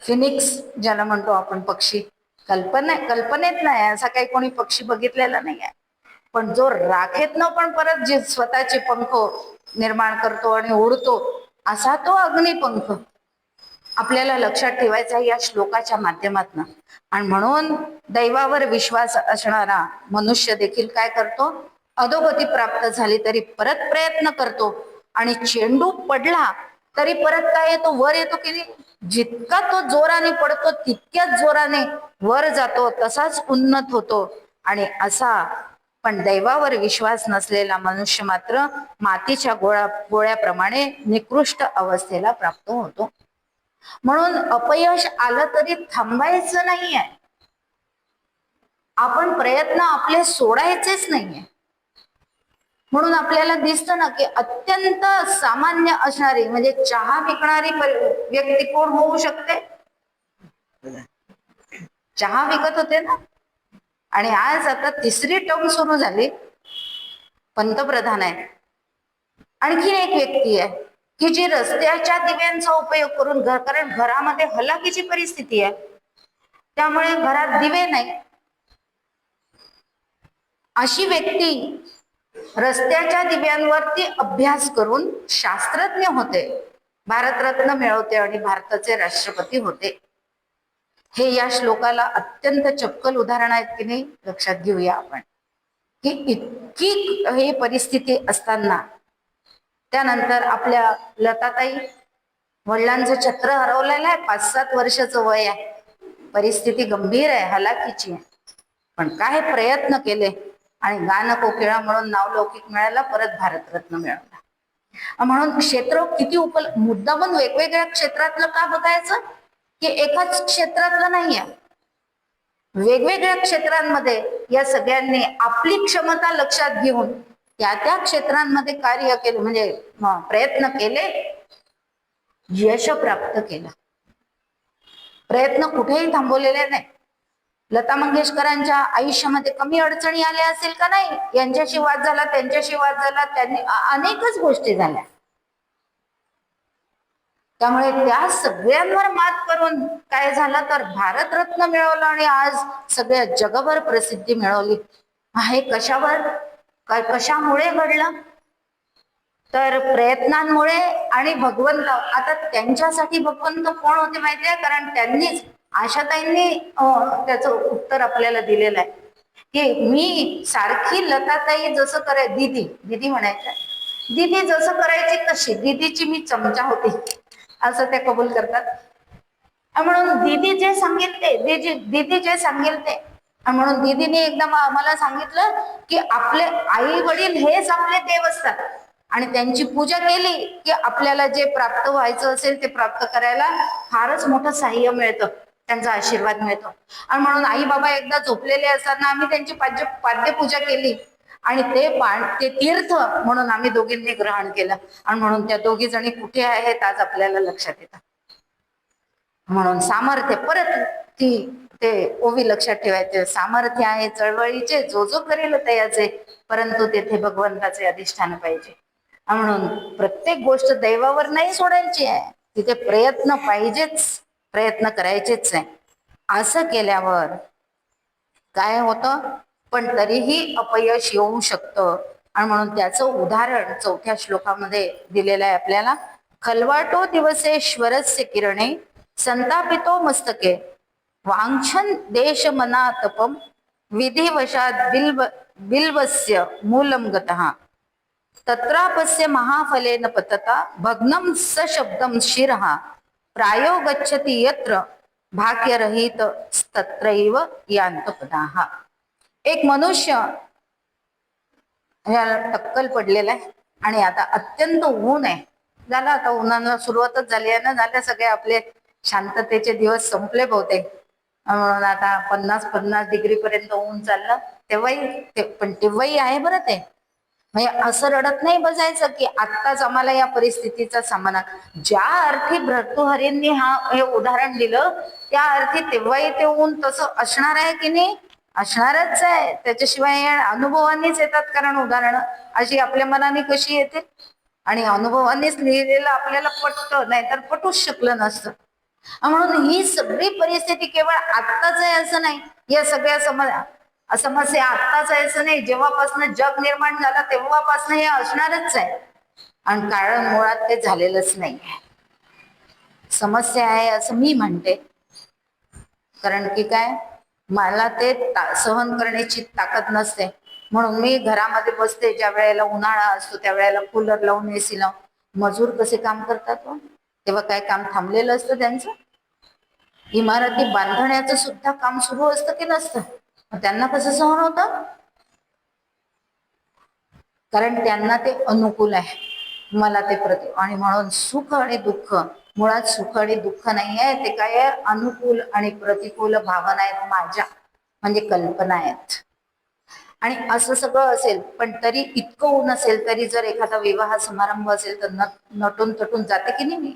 फिनिक्स ज्याला म्हणतो आपण पक्षी. कल्पनेत नाही असा काही कोणी पक्षी बघितलेला नाही आहे, पण जो राखेतनं पण परत जे स्वतःचे पंख निर्माण करतो आणि उडतो, असा तो अग्निपंख आपल्याला लक्षात ठेवायचा या श्लोकाच्या माध्यमातून. आणि म्हणून दैवावर विश्वास असणारा मनुष्य देखील काय करतो, अधोगती प्राप्त झाली तरी परत प्रयत्न करतो, आणि चेंडू पडला तरी परत काय येतो, वर येतो की नाही. जितका तो जोराने पडतो तितक्याच जोराने वर जातो, तसाच उन्नत होतो. आणि असा पण दैवावर विश्वास नसलेला मनुष्य मात्र मातीच्या गोळ्याप्रमाणे निकृष्ट अवस्थेला प्राप्त होतो. म्हणून अपयश आलं तरी थांबायचं नाहीये, आपण प्रयत्न आपले सोडायचेच नाहीये. म्हणून आपल्याला दिसतं ना की अत्यंत सामान्य असणारी म्हणजे चहा विकणारी व्यक्ती कोण होऊ शकते, चहा विकत होते ना. आणि आज आता 3री टर्म सुरू झाली, पंतप्रधान आहे. आणखी एक व्यक्ती आहे की जी रस्त्याच्या दिव्यांचा उपयोग करून कारण घरामध्ये हलाखीची परिस्थिती आहे, त्यामुळे घरात दिवे नाही, अशी व्यक्ती रस्त्याच्या दिव्यांवरती अभ्यास करून शास्त्रज्ञ होते, भारतरत्न मिळवते आणि भारताचे राष्ट्रपती होते. हे या श्लोकाला अत्यंत चपकल उदाहरण आहेत की नाही, लक्षात घेऊया आपण. की इतकी ही परिस्थिती असताना त्यानंतर आपल्या लताताई, वडिलांचं छत्र हरवलेलं आहे, 5-7 वर्षाचं वय आहे, परिस्थिती गंभीर आहे, हलाखीची आहे, पण काय प्रयत्न केले आणि गान कोकिळा म्हणून नावलौकिक मिळाला, परत भारतरत्न मिळवला. म्हणून क्षेत्र किती मुद्दामून वेगवेगळ्या क्षेत्रातलं का बघायचं, की एकाच क्षेत्रातलं नाहीये, वेगवेगळ्या क्षेत्रांमध्ये या सगळ्यांनी आपली क्षमता लक्षात घेऊन त्या त्या क्षेत्रांमध्ये कार्य केलं, म्हणजे प्रयत्न केले, यश प्राप्त केलं. प्रयत्न कुठेही थांबवलेले नाही. लता मंगेशकरांच्या आयुष्यामध्ये कमी अडचणी आल्या असेल का नाही, यांच्याशी वाद झाला, त्यांच्याशी वाद झाला, त्यांनी अनेकच गोष्टी झाल्या. त्यामुळे त्या सगळ्यांवर मात करून काय झालं तर भारतरत्न मिळवलं आणि आज सगळ्या जगभर प्रसिद्धी मिळवली. हे कशावर, काय कशामुळे घडलं, तर प्रयत्नांमुळे. आणि भगवंत, आता त्यांच्यासाठी भगवंत कोण होते माहितीये, कारण त्यांनीच, आशाताईंनी त्याचं उत्तर आपल्याला दिलेलं आहे की मी सारखी लताताई जसं दीदी म्हणायचं, दीदी जसं करायची तशी, दीदीची मी चमचा होती असं ते कबूल करतात. म्हणून दीदी जे सांगेल ते, दीदी जे सांगेल ते. म्हणून दीदीने एकदा मला सांगितलं की आपले आई वडील हेच आपले देव असतात आणि त्यांची पूजा केली की आपल्याला जे प्राप्त व्हायचं असेल ते प्राप्त करायला फारच मोठं साह्य मिळतं, त्यांचा आशीर्वाद मिळतो. आणि म्हणून आई बाबा एकदा झोपलेले असताना आम्ही त्यांची पाद्यपूजा केली आणि ते तीर्थ म्हणून आम्ही दोघींनी ग्रहण केलं. आणि म्हणून त्या दोघी जणी कुठे आहेत आज आपल्याला लक्षात येतं. म्हणून सामर्थ्य, परत ते ओवी लक्षात ठेवायचे, सामर्थ्य आहे चळवळीचे, जो करेल तयाचे, परंतु तेथे भगवंताचे अधिष्ठान पाहिजे. म्हणून प्रत्येक गोष्ट दैवावर नाही सोडायची आहे, तिथे प्रयत्न पाहिजेच, प्रयत्न करायचेच आहे. असं केल्यावर काय होतं, पण तरीही अपयश येऊ शकतं. आणि म्हणून त्याचं उदाहरण 4थ्या श्लोकामध्ये दिलेलं आहे आपल्याला. खलवाटो दिवसेश्वरस्य किरणे संतापितो मस्तके वांछन देश मना तपम विधिवशात बिल्वस्य मूलम गतः. तत्रापस्य महाफलेन पतता भग्नम सशब्दम शिरहा प्रायो गच्छति यत्र भाग्यरहित तत्रैव यान्त पदाः. एक मनुष्य याला टक्कल पडलेला आहे आणि आता अत्यंत ऊन आहे. झालं आता उन्हानं सुरुवातच झाली आहे ना, झाले सगळे आपले शांततेचे दिवस संपले बहुतेक. म्हणून आता 50-50 डिग्री पर्यंत ऊन चाललं. पण तेव्हाही आहे बरं ते. म्हणजे असं रडत नाही बसायचं की आत्ताच आम्हाला या परिस्थितीचा सामना. ज्या अर्थी भर्तृहरींनी हे उदाहरण दिलं त्या अर्थी तेव्हाही ते ऊन तसं असणार आहे की नाही, असणारच आहे. त्याच्याशिवाय अनुभवांनीच येतात, कारण उदाहरणं अशी आपल्या मनाने कशी येतील, आणि अनुभवांनीच लिहिलेलं आपल्याला पटतं, नाहीतर पटूच शकलं नसतं. म्हणून ही सगळी परिस्थिती केवळ आत्ताच आहे असं नाही. या सगळ्या समस्या आत्ताच आहे असं नाही. जेव्हापासून जग निर्माण झालं तेव्हापासून हे असणारच आहे, आणि कारण मुळात ते झालेलंच नाही. समस्या आहे असं मी म्हणते, कारण की काय, मला ते सहन करण्याची ताकद नसते. म्हणून मी घरामध्ये बसते. ज्या वेळेला उन्हाळा असतो त्या वेळेला कूलर लावून, एसी लावून. मजूर कसे काम करतात तेव्हा काय काम थांबलेलं असतं त्यांचं? इमारती बांधण्याचं सुद्धा काम सुरू असतं की नसतं? त्यांना कसं सहन होतं? कारण त्यांना ते अनुकूल आहे, मला ते आणि म्हणून सुख आणि दुःख, मुळात सुख आणि दुःख नाही आहे ते, काय आहे, अनुकूल आणि प्रतिकूल भावना आहेत माझ्या, म्हणजे कल्पना आहेत. आणि असं सगळं असेल पण तरी इतकं ऊन असेल तरी जर एखादा विवाह समारंभ असेल तर नटून तटून जाते की नाही मी.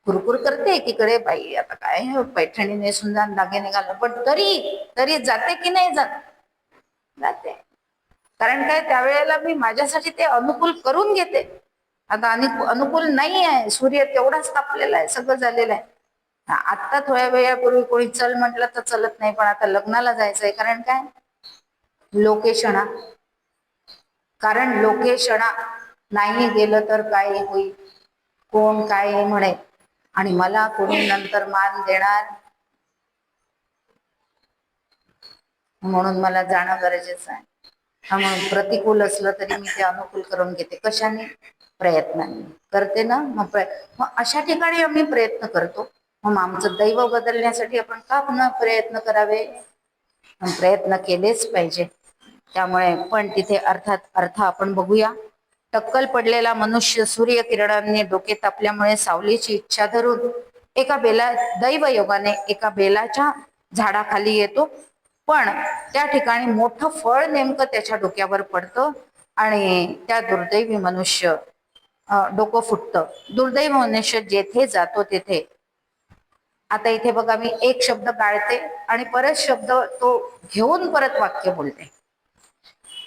कुरकुर करते एकीकडे, बाई आता काय पैठणी नेसून जाण, दागिने घालून, पण तरी जाते की नाही जाते. कारण काय, त्यावेळेला मी माझ्यासाठी ते अनुकूल करून घेते. आता अनुकूल नाही आहे, सूर्य तेवढाच तापलेला आहे, सगळं झालेलं आहे. आता थोड्या वेळापूर्वी कोणी चल म्हटलं तर चलत नाही, पण आता लग्नाला जायचंय. कारण काय, लोकेशना. कारण लोकेशना नाही गेलं तर काय होईल, कोण काय म्हणे, आणि मला कोणी नंतर मान देणार, म्हणून मला जाणं गरजेचं आहे. म्हणून प्रतिकूल असलं तरी मी ते अनुकूल करून घेते. कशाने? प्रयत्नाने करते ना. मग अशा ठिकाणी आम्ही प्रयत्न करतो. मग आमचं दैव बदलण्यासाठी आपण का पुन्हा प्रयत्न करावे? प्रयत्न केलेच पाहिजे. त्यामुळे पण तिथे अर्थ आपण बघूया. टक्कल पडलेला मनुष्य सूर्यकिरणांनी डोके तापल्यामुळे सावलीची इच्छा धरून दैव योगाने एका बेलाच्या झाडाखाली येतो. पण त्या ठिकाणी मोठं फळ नेमकं त्याच्या डोक्यावर पडतं आणि त्या दुर्दैवी मनुष्य डोकं फुटतं. दुर्दैवी मनुष्य जेथे जातो तेथे, आता इथे बघा मी एक शब्द गाळते आणि परत शब्द तो घेऊन परत वाक्य बोलते.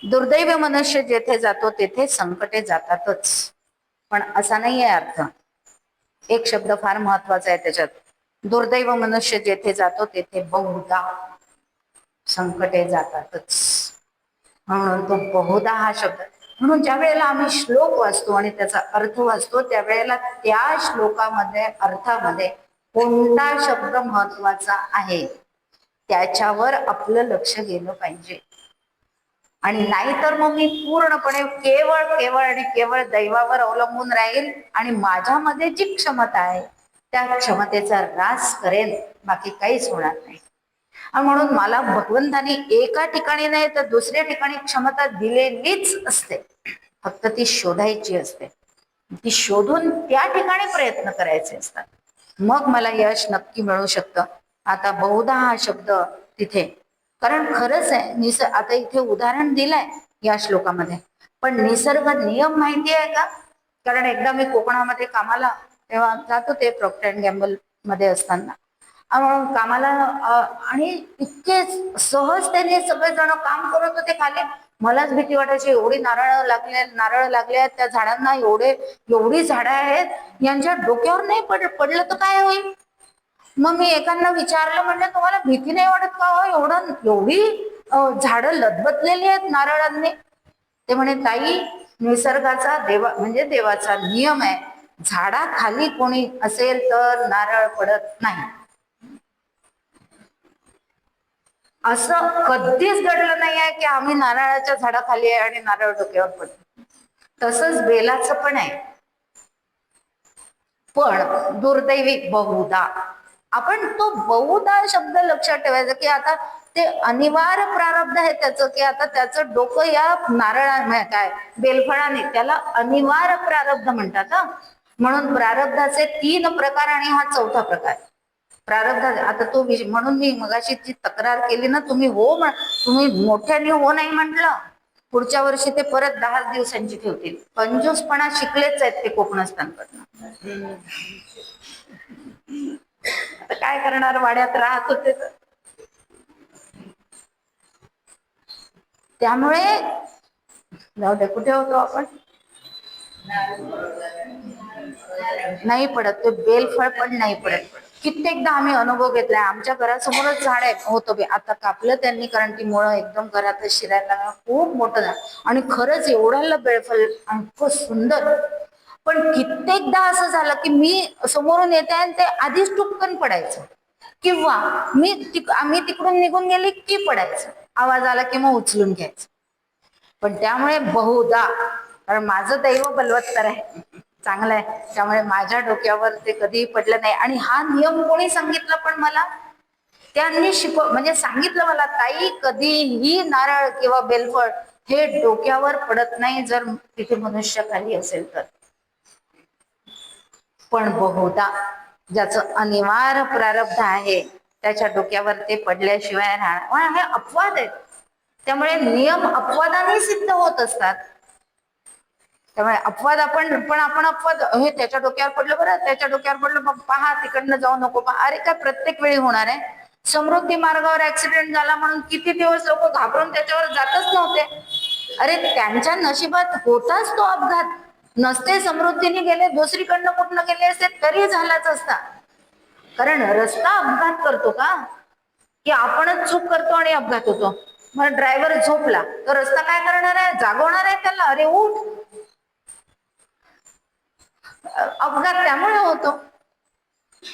दुर्दैवी मनुष्य जेथे जातो तेथे संकटे जातातच, पण असा नाहीये अर्थ. एक शब्द फार महत्वाचा आहे त्याच्यात. दुर्दैव मनुष्य जेथे जातो तेथे बहुधा संकटे जातातच, म्हणून तो बहुधा हा शब्द. म्हणून ज्या वेळेला आम्ही श्लोक वाचतो आणि त्याचा अर्थ वाचतो त्यावेळेला त्या श्लोकामध्ये अर्थामध्ये कोणता शब्द महत्वाचा आहे त्याच्यावर आपलं लक्ष गेलं पाहिजे. आणि नाहीतर मग मी पूर्णपणे केवळ आणि केवळ दैवावर अवलंबून राहील आणि माझ्यामध्ये जी क्षमता आहे त्या क्षमतेचा ऱ्हास करेल, बाकी काहीच होणार नाही. म्हणून मला भगवंतानी एका ठिकाणी नाही तर दुसऱ्या ठिकाणी क्षमता दिलेलीच असते, फक्त ती शोधायची असते. ती शोधून त्या ठिकाणी प्रयत्न करायचे असतात, मग मला यश नक्की मिळू शकतं. आता बहुधा हा शब्द तिथे, कारण खरंच आहे आता इथे उदाहरण दिलंय या श्लोकामध्ये, पण निसर्ग नियम माहिती आहे का? कारण एकदा मी कोकणामध्ये कामाला तेव्हा जात होते, प्रॉक्टर अँड गॅम्बल मध्ये असताना कामाला, आणि इतके सहजतेने सगळेजण काम करत होते खाली. मलाच भीती वाटायची, एवढी नारळ लागले त्या झाडांना, एवढी झाडं आहेत, यांच्या डोक्यावर नाही पडलं तर काय होईल? मग मी एकांना विचारलं, म्हणलं तुम्हाला भीती नाही वाटत का हो, एवढी झाडं लदबदलेली आहेत नारळांनी? ते म्हणे ताई, निसर्गाचा म्हणजे देवाचा नियम आहे, झाडाखाली कोणी असेल तर नारळ पडत नाही. असं कधीच घडलं नाही आहे की आम्ही नारळाच्या झाडाखाली आहे आणि नारळ डोक्यावर पडतो. तसंच बेलाचं पण आहे. पण दुर्दैवी बहुधा, आपण तो बहुधा शब्द लक्षात ठेवायचा की आता ते अनिवार्य प्रारब्ध आहे त्याचं, की आता त्याचं डोकं या नारळा काय बेलफळाने, त्याला अनिवार्य प्रारब्ध म्हणतात. म्हणून प्रारब्धाचे 3 प्रकार आणि हा 4था प्रकार. प्रारब्ध आता तो म्हणून मी मगाशी जी तक्रार केली ना, तुम्ही मोठ्याने हो नाही म्हटलं, पुढच्या वर्षी ते परत 10 दिवसांची ठेवतील. कंजूसपणा शिकलेच आहेत ते कोकणस्थानकडनं. आता काय करणार, वाड्यात राहत होते तर. त्यामुळे जाऊ दे, कुठे होतो आपण. नाही पडत ते बेलफळ, पण नाही पडत. कित्येकदा आम्ही अनुभव घेतलाय. आमच्या घरासमोरच झाड आहे, होतं बे, आता कापलं त्यांनी, कारण ती मुळं एकदम घरातच शिरायला लागलं. खूप मोठं झाड आणि खरंच एवढ्याला बेलफळ, इतकं सुंदर. पण कित्येकदा असं झालं की मी समोरून येते आणि ते आधीच टुपकन पडायचं, किंवा आम्ही तिकडून निघून गेली की पडायचं, आवाज आला की मग उचलून घ्यायचं. पण त्यामुळे बहुधा, कारण माझं दैव बलवत्तर आहे, चांगलं आहे, त्यामुळे माझ्या डोक्यावर ते कधीही पडलं नाही. आणि हा नियम कोणी सांगितलं पण मला, त्यांनी म्हणजे सांगितलं मला, ताई कधीही नारळ किंवा बेलफळ हे डोक्यावर पडत नाही जर तिथे मनुष्य खाली असेल तर. पण बहुधा ज्याचं अनिवार्य प्रारब्ध आहे त्याच्या डोक्यावर ते पडल्याशिवाय राहणार. हे अपवाद आहेत, त्यामुळे नियम अपवादाने सिद्ध होत असतात. त्यामुळे अपवाद आपण अपवाद, हे त्याच्या डोक्यावर पडलं, बरं त्याच्या डोक्यावर पडलं, मग पहा तिकडनं जाऊ नको पहा. अरे काय प्रत्येक वेळी होणार आहे? समृद्धी मार्गावर ऍक्सिडेंट झाला म्हणून किती दिवस लोक घाबरून त्याच्यावर जातच नव्हते. अरे त्यांच्या नशिबात होताच तो अपघात. नसते समृद्धीने गेले, दुसरीकडनं कुठनं गेले असते तरी झालाच असता. कारण रस्ता अपघात करतो का, की आपणच चूक करतो आणि अपघात होतो? मग ड्रायव्हर झोपला तर रस्ता काय करणार आहे? जागवणार आहे त्याला, अरे उठ. अपघात त्यामुळे होतो.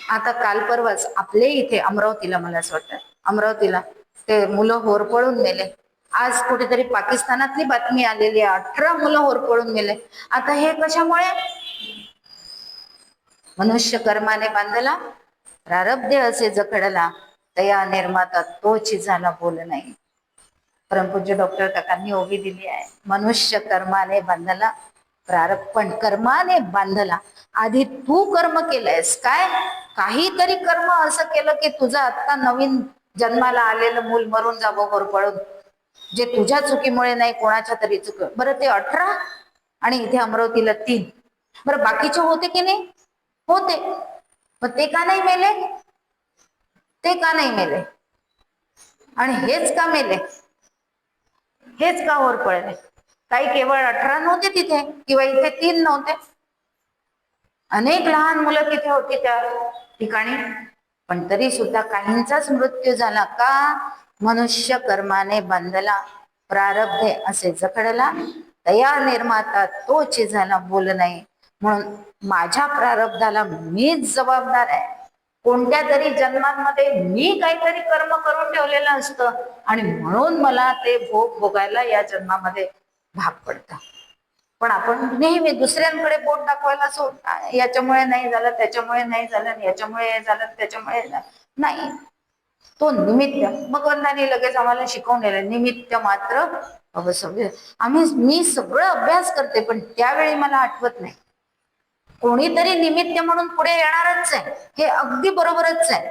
आता काल परवाच आपले इथे अमरावतीला, मला असं वाटतं अमरावतीला, ते मुलं होरपळून मेले. आज कुठेतरी पाकिस्तानातली बातमी आलेली आहे, 18 मुलं होरपळून मेले. आता हे कशामुळे? मनुष्य कर्माने बांधला, प्रारब्धे असे जखडला, तया निर्माता तोची झाला बोल नाही. परमपूज्य डॉक्टर काकांनी ओवी दिली आहे, मनुष्य कर्माने बांधला, प्रारब्ध पण कर्माने बांधला. आधी तू कर्म केलंयस काय, काहीतरी कर्म असं केलं की तुझं आता नवीन जन्माला आलेलं मूल मरून जावं होरपळून, जे तुझ्या चुकीमुळे नाही, कोणाच्या तरी चुक. बरं ते 18 आणि इथे अमरावतीला 3. बरं बाकीचे होते की नाही? होते. मग ते का नाही मेले? ते का नाही मेले? आणि हेच का मेले? हेच का होरपळले? काही केवळ 18 नव्हते तिथे, किंवा इथे 3 नव्हते, अनेक लहान मुलं तिथे होती त्या ठिकाणी. पण तरी सुद्धा काहींचाच मृत्यू झाला का? मनुष्य कर्माने बांधला, प्रारब्धे असे जखडला, तया निर्माता तोची झाला बोल नाही. म्हणून माझ्या प्रारब्धाला मीच जबाबदार आहे. कोणत्या तरी जन्मांमध्ये मी काहीतरी कर्म करून ठेवलेलं असतं आणि म्हणून मला ते भोग भोगायला या जन्मामध्ये भाग पडतं. पण आपण नेहमी दुसऱ्यांकडे बोट दाखवायला याच्यामुळे नाही झालं, त्याच्यामुळे नाही झालं, याच्यामुळे हे झालं, त्याच्यामुळे नाही. तो निमित्त, भगवंतांनी लगेच आम्हाला शिकवलेलं, निमित्त मात्र अवसव्य. मी सगळं अभ्यास करते, पण त्यावेळी मला आठवत नाही. कोणीतरी निमित्त म्हणून पुढे येणारच आहे, हे अगदी बरोबरच आहे,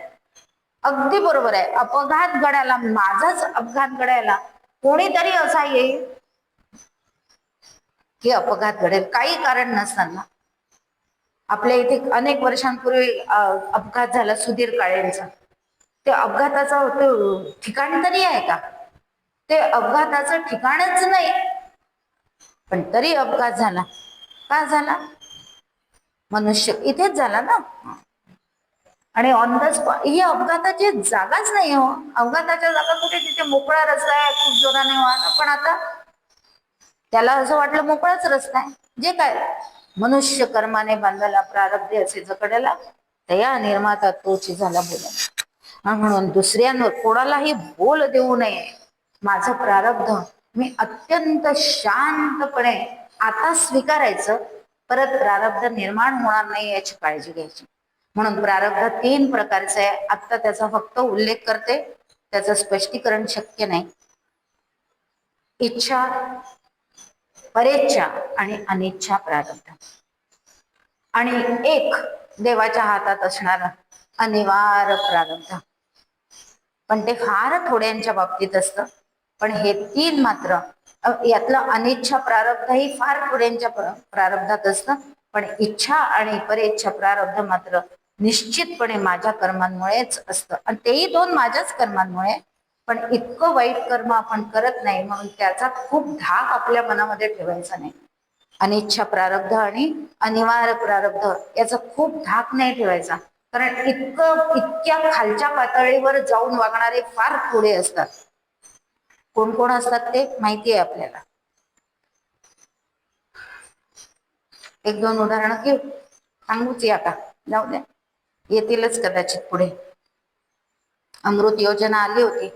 अगदी बरोबर आहे. अपघात घडायला, माझाच अपघात घडायला कोणीतरी असा येईल की अपघात घडेल, काही कारण नसताना. आपल्या इथे अनेक वर्षांपूर्वी अपघात झाला सुधीर काळेंचा. ते अपघाताचं ठिकाण तरी आहे का? ते अपघाताचं ठिकाणच नाही, पण तरी अपघात झाला. का झाला? मनुष्य इथेच झाला ना. आणि ऑन द स्पॉट ही अपघाताची जागाच नाही हो. अपघाताच्या जागा कुठे? तिथे मोकळा रस्ता आहे, खूप जोराने वाहन, पण आता त्याला असं वाटलं मोकळाच रस्ता आहे. जे काय मनुष्य कर्माने बांधला, प्रारब्धे असे जखडला, तया निर्माता तोची झाला बोला. म्हणून दुसऱ्यांवर कोणालाही बोल देऊ नये. माझं प्रारब्ध मी अत्यंत शांतपणे आता स्वीकारायचं, परत प्रारब्ध निर्माण होणार नाही याची काळजी घ्यायची. म्हणून प्रारब्ध 3 प्रकारचे आहे. आता त्याचा फक्त उल्लेख करते, त्याचं स्पष्टीकरण शक्य नाही. इच्छा, परेच्छा आणि अनिच्छा प्रारब्ध. आणि एक देवाच्या हातात असणारा अनिवार्य प्रारब्ध. पण ते फार थोड्यांच्या बाबतीत असतं. पण हे 3 मात्र, यातलं अनिच्छा प्रारब्ध ही फार थोड्यांच्या प्रारब्धात असतं. पण इच्छा आणि परेच्छा प्रारब्ध मात्र निश्चितपणे माझ्या कर्मांमुळेच असतं. आणि तेही 2 माझ्याच कर्मांमुळे. पण इतकं वाईट कर्म आपण करत नाही, म्हणून त्याचा खूप धाक आपल्या मनामध्ये ठेवायचा नाही. अनिच्छा प्रारब्ध आणि अनिवार्य प्रारब्ध याचा खूप धाक नाही ठेवायचा. कारण इतक्या खालच्या पातळीवर जाऊन वागणारे फार थोडे असतात. कोण कोण असतात ते माहिती आहे आपल्याला. 1-2 उदाहरणं घेऊ, सांगूच या का, जाऊ द्या, येतीलच कदाचित पुढे. अमृत योजना आली होती,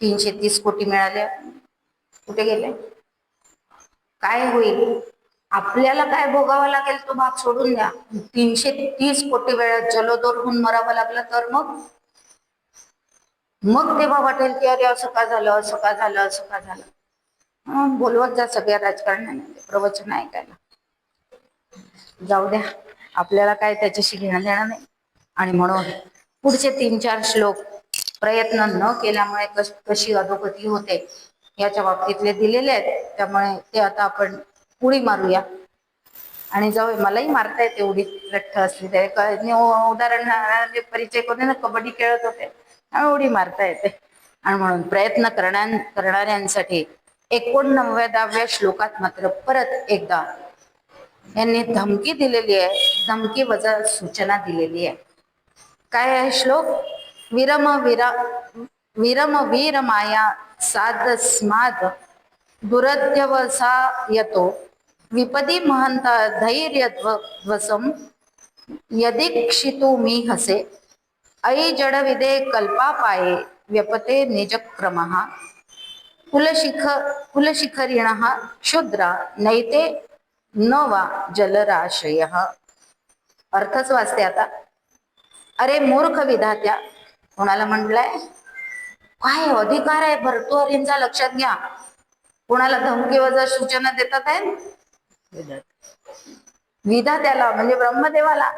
330 कोटी मिळाले, कुठे गेले? काय होईल? आपल्याला काय भोगावं लागेल तो भाग सोडून द्या. 330 कोटी वेळा जलोदर होऊन मरावं लागलं तर मग तेव्हा वाटेल की अरे असं का झालं, असं का झालं, असं का झालं. बोलवत जा सगळ्या राजकारण्यांना प्रवचन ऐकायला. जाऊ द्या, आपल्याला काय त्याच्याशी घेणं देणं नाही. आणि म्हणून पुढचे 3-4 श्लोक प्रयत्न न केल्यामुळे कशी अधोगती होते याच्या बाबतीतले दिलेले आहेत. त्यामुळे ते आता आपण उडी मारूया. आणि जाऊ, मलाही मारता येते उडी, लठ्ठ असली तरी. उदाहरण परिचय करून कबड्डी खेळत होते, उडी मारता येते. आणि म्हणून प्रयत्न करणाऱ्यांसाठी 89व्या श्लोकात मात्र परत एकदा यांनी धमकी दिलेली आहे. धमकी वजा सूचना दिलेली आहे. काय आहे श्लोक? विरम वीर माया साध स्माद दुरध्यवसा यतो विपदी महंता धैर्य ध्वसम यदीक्षितु मी हसे ऐ जडविदे कल्पा पाये व्यपते निजक्रमः कुलशिखरिणः क्षुद्रा नैते न वा जलराशयः. अर्थच वाचते आता. अरे मूर्ख विधात्या, कोणाला म्हटलंय? काय अधिकार आहे भर्तृहरींचा, लक्षात घ्या. कोणाला धमकी वजा सूचना देतात आहेत? विधात्याला, म्हणजे ब्रह्मदेवाला.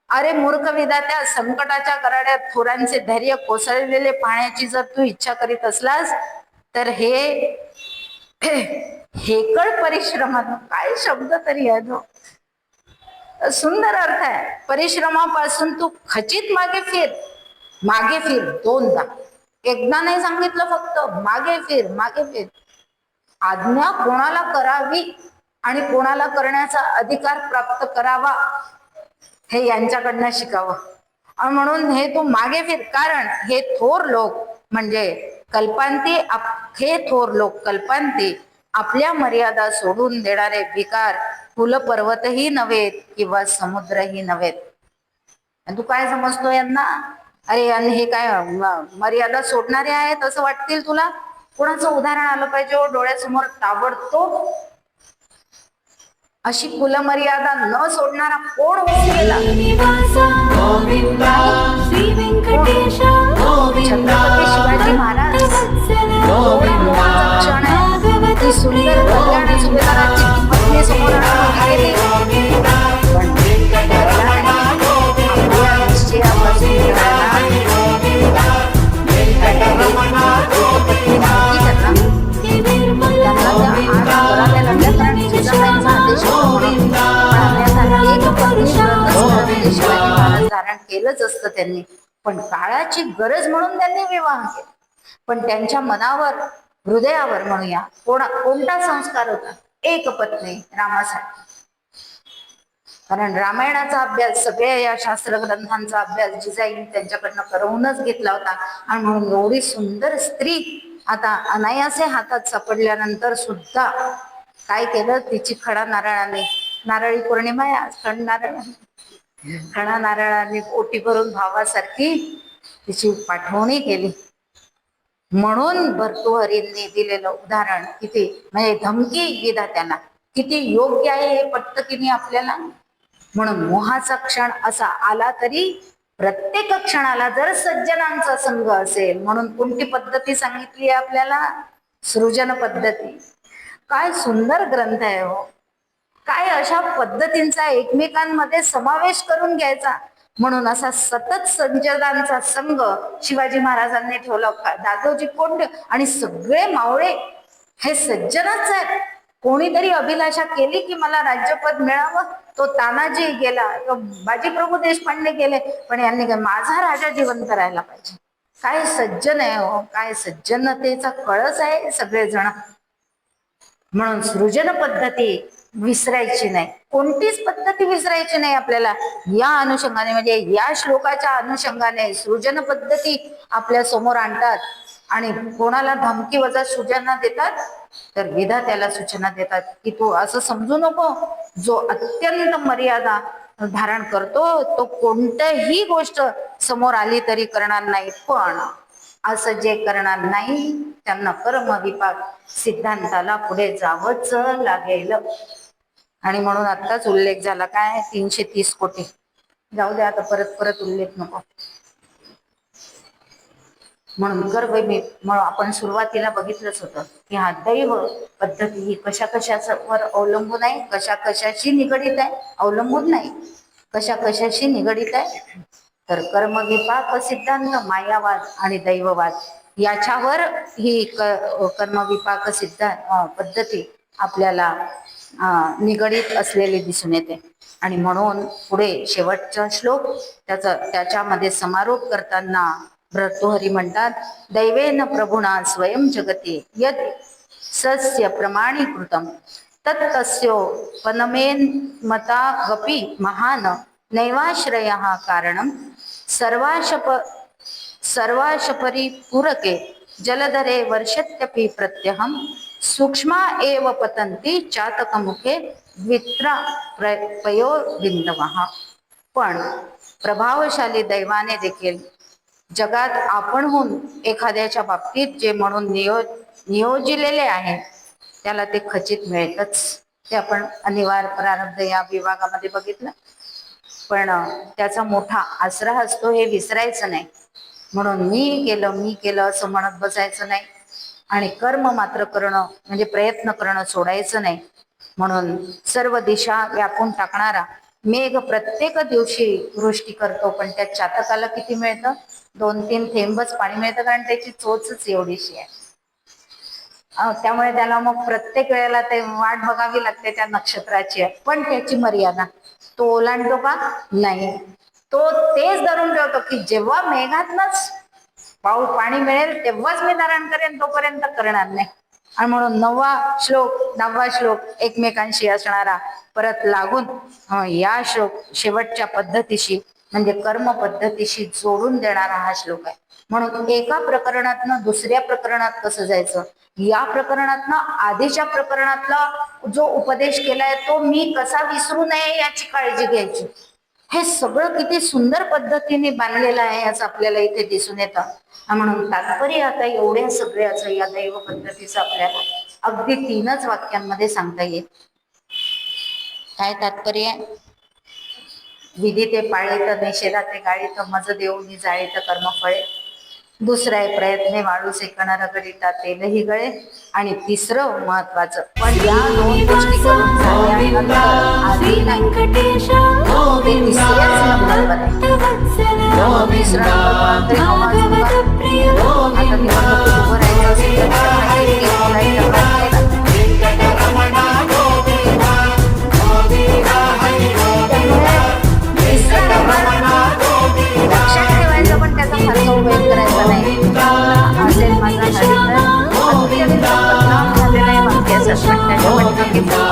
अरे मूर्ख विधात्या, संकटाच्या कराड्यात थोरांचे धैर्य कोसळलेले पाहण्याची जर तू इच्छा करीत असलास तर हेकळ परिश्रमानं, काय शब्द तरी आहे तो, सुंदर अर्थ आहे. परिश्रमापासून तू खचित मागे फिर. मागे फिर 2दा, एकदा नाही सांगितलं, फक्त मागे फिर, मागे फिर. आज्ञा कोणाला करावी आणि कोणाला करण्याचा अधिकार प्राप्त करावा हे यांच्याकडनं शिकावं. आणि म्हणून हे तू मागे फिर. कारण हे थोर लोक म्हणजे कल्पांती, हे थोर लोक कल्पांती आपल्या मर्यादा सोडून देणारे विकार कुलपर्वतही नव्हेत किंवा समुद्रही नव्हेत. तू काय समजतो यांना? अरे आणि हे काय मर्यादा सोडणारे आहेत असं वाटतील तुला? कोणाचं उदाहरण आलं पाहिजे डोळ्यासमोर ताबडतोब? अशी कुलमर्यादा न सोडणारा कोण होऊन गेला? छत्रपती शिवाजी महाराज. ती सुंदर कल्याण सुभेदाराची पत्नी समोर गेली. पण धारण केलंच असतं त्यांनी. पण काळाची गरज म्हणून त्यांनी विवाह केला. पण त्यांच्या मनावर, हृदयावर म्हणूया, कोणता संस्कार होता? एक पत्नी रामासाठी. कारण रामायणाचा अभ्यास, सगळ्या या शास्त्र ग्रंथांचा अभ्यास जिजाईने त्यांच्याकडनं करवूनच घेतला होता. आणि म्हणून एवढी सुंदर स्त्री आता अनायासे हातात सापडल्यानंतर सुद्धा काय केलं? तिची खडा नारळाने, नारळी पौर्णिमा आहे आज, खडा नारळाने ओटी भरून भावासारखी तिची पाठवणी केली. म्हणून भर्तृहरींनी दिलेलं उदाहरण किती म्हणजे धमकी विधात्याला किती योग्य आहे हे पटतं की नाही आपल्याला. म्हणून मोहाचा क्षण असा आला तरी प्रत्येक क्षणाला जर सज्जनांचा संघ असेल, म्हणून कोणती पद्धती सांगितली आहे आपल्याला, सृजन पद्धती. काय सुंदर ग्रंथ आहे हो. काय अशा पद्धतींचा एकमेकांमध्ये समावेश करून घ्यायचा. म्हणून असा सतत सज्जनांचा संघ शिवाजी महाराजांनी ठेवला. दादोजी कोंड आणि सगळे मावळे हे सज्जनच आहेत. कोणीतरी अभिलाषा केली की मला राज्यपद मिळावं, तो तानाजी गेला, तो बाजीप्रभू देशपांडे गेले, पण यांनी काय माझा राजा जिवंत राहायला पाहिजे. काय सज्जन आहे हो, काय सज्जनतेचा कळस आहे सगळेजण. म्हणून सृजन पद्धती विसरायची नाही, कोणतीच पद्धती विसरायची नाही आपल्याला. या अनुषंगाने म्हणजे या श्लोकाच्या अनुषंगाने सृजन पद्धती आपल्या समोर आणतात आणि कोणाला धमकी वजा सूचना देतात तर विधात्याला सूचना देतात की तू असं समजू नको, जो अत्यंत मर्यादा धारण करतो तो कोणत्याही गोष्ट समोर आली तरी करणार नाही, पण असं जे करणार नाही त्यांना कर्म विपाक सिद्धांताला पुढे जावंच लागेल. आणि म्हणून आत्ताच उल्लेख झाला काय 330 कोटी. जाऊ दे आता परत परत उल्लेख नको. म्हणून म्हणून आपण सुरुवातीला बघितलंच होतं की हा दैव पद्धती ही कशा कशावर अवलंबून आहे, कशा कशाशी निगडीत आहे, अवलंबून नाही, कशा कशाशी निगडीत आहे तर कर्मविपाक सिद्धांत, मायावाद आणि दैववाद याच्यावर ही कर्मविपाक सिद्धांत पद्धती आपल्याला निगडीत असलेली दिसून येते. आणि म्हणून पुढे शेवटचा श्लोक त्याच्यामध्ये समारोप करताना भर्तृहरी म्हणतात, दैवेन प्रभुणा स्वयं जगते यद सस्य प्रमाणीकृतम तत्तस्योपनमेन मता गपी महान नैवाश्रयः कारणम सर्वाशपरिपूरके जलधरे वर्षत्यपि प्रत्यहम सूक्ष्मा एव पतंती चातकमुखे द्वित्रा पयो बिंदवः. पण प्रभावशाली दैवाने देखील जगात आपणहून एखाद्याच्या बाबतीत जे म्हणून नियोजिलेले आहे त्याला ते खचित मिळतच. ते आपण अनिवार्य प्रारब्ध या विभागामध्ये बघितलं. पण त्याचा मोठा आसरा असतो हे विसरायचं नाही. म्हणून मी केलं असं म्हणत बसायचं नाही आणि कर्म मात्र करणं म्हणजे प्रयत्न करणं सोडायचं नाही. म्हणून सर्व दिशा व्यापून टाकणारा मेघ प्रत्येक दिवशी वृष्टी करतो, पण त्या चातकाला किती मिळतं? 2-3 थेंबच पाणी मिळतं, कारण त्याची चोचच एवढीशी आहे. त्यामुळे त्याला मग प्रत्येक वेळेला ते वाट बघावी लागते त्या नक्षत्राची आहे. पण त्याची मर्यादा तो ओलांडतो का? नाही. तो तेच धरून ठेवतो की जेव्हा मेघातनच पाणी मिळेल तेव्हाच मी धारण करेन, तोपर्यंत करणार नाही. आणि म्हणून 9वा श्लोक एकमेकांशी असणारा परत लागून या शेवटच्या पद्धतीशी म्हणजे कर्म पद्धतीशी जोडून देणारा हा श्लोक आहे. म्हणून एका प्रकरणातनं दुसऱ्या प्रकरणात कसं जायचं, या प्रकरणातनं आधीच्या प्रकरणातला जो उपदेश केलाय तो मी कसा विसरू नये याची काळजी घ्यायची. हे सगळं किती सुंदर पद्धतीने बांधलेलं आहे असं आपल्याला इथे दिसून येतं. म्हणून तात्पर्य आता एवढ्या सगळ्याचं या दैव पद्धतीचं आपल्याला अगदी 3च वाक्यांमध्ये सांगता येईल. काय तात्पर्य? विधी ते पाळीत, निषेधा ते गाळीत, मज देऊनी जाळीत कर्मफळे. दुसरं आहे प्रयत्ने वाळू सेकणार रगडिता तेलही गळे. आणि तिसरं महत्वाचं, पण या 2 गोष्टी करून झाल्यानंतर आधी नाही ते तिसऱ्याच नंबरवर आहे. तिसरं नंबर आता निवडणुकीत उभं राहायचं असेल तर लक्षात ठेवायचं, पण त्याचा फारसा उपयोग करायचा नाही. असेल माझा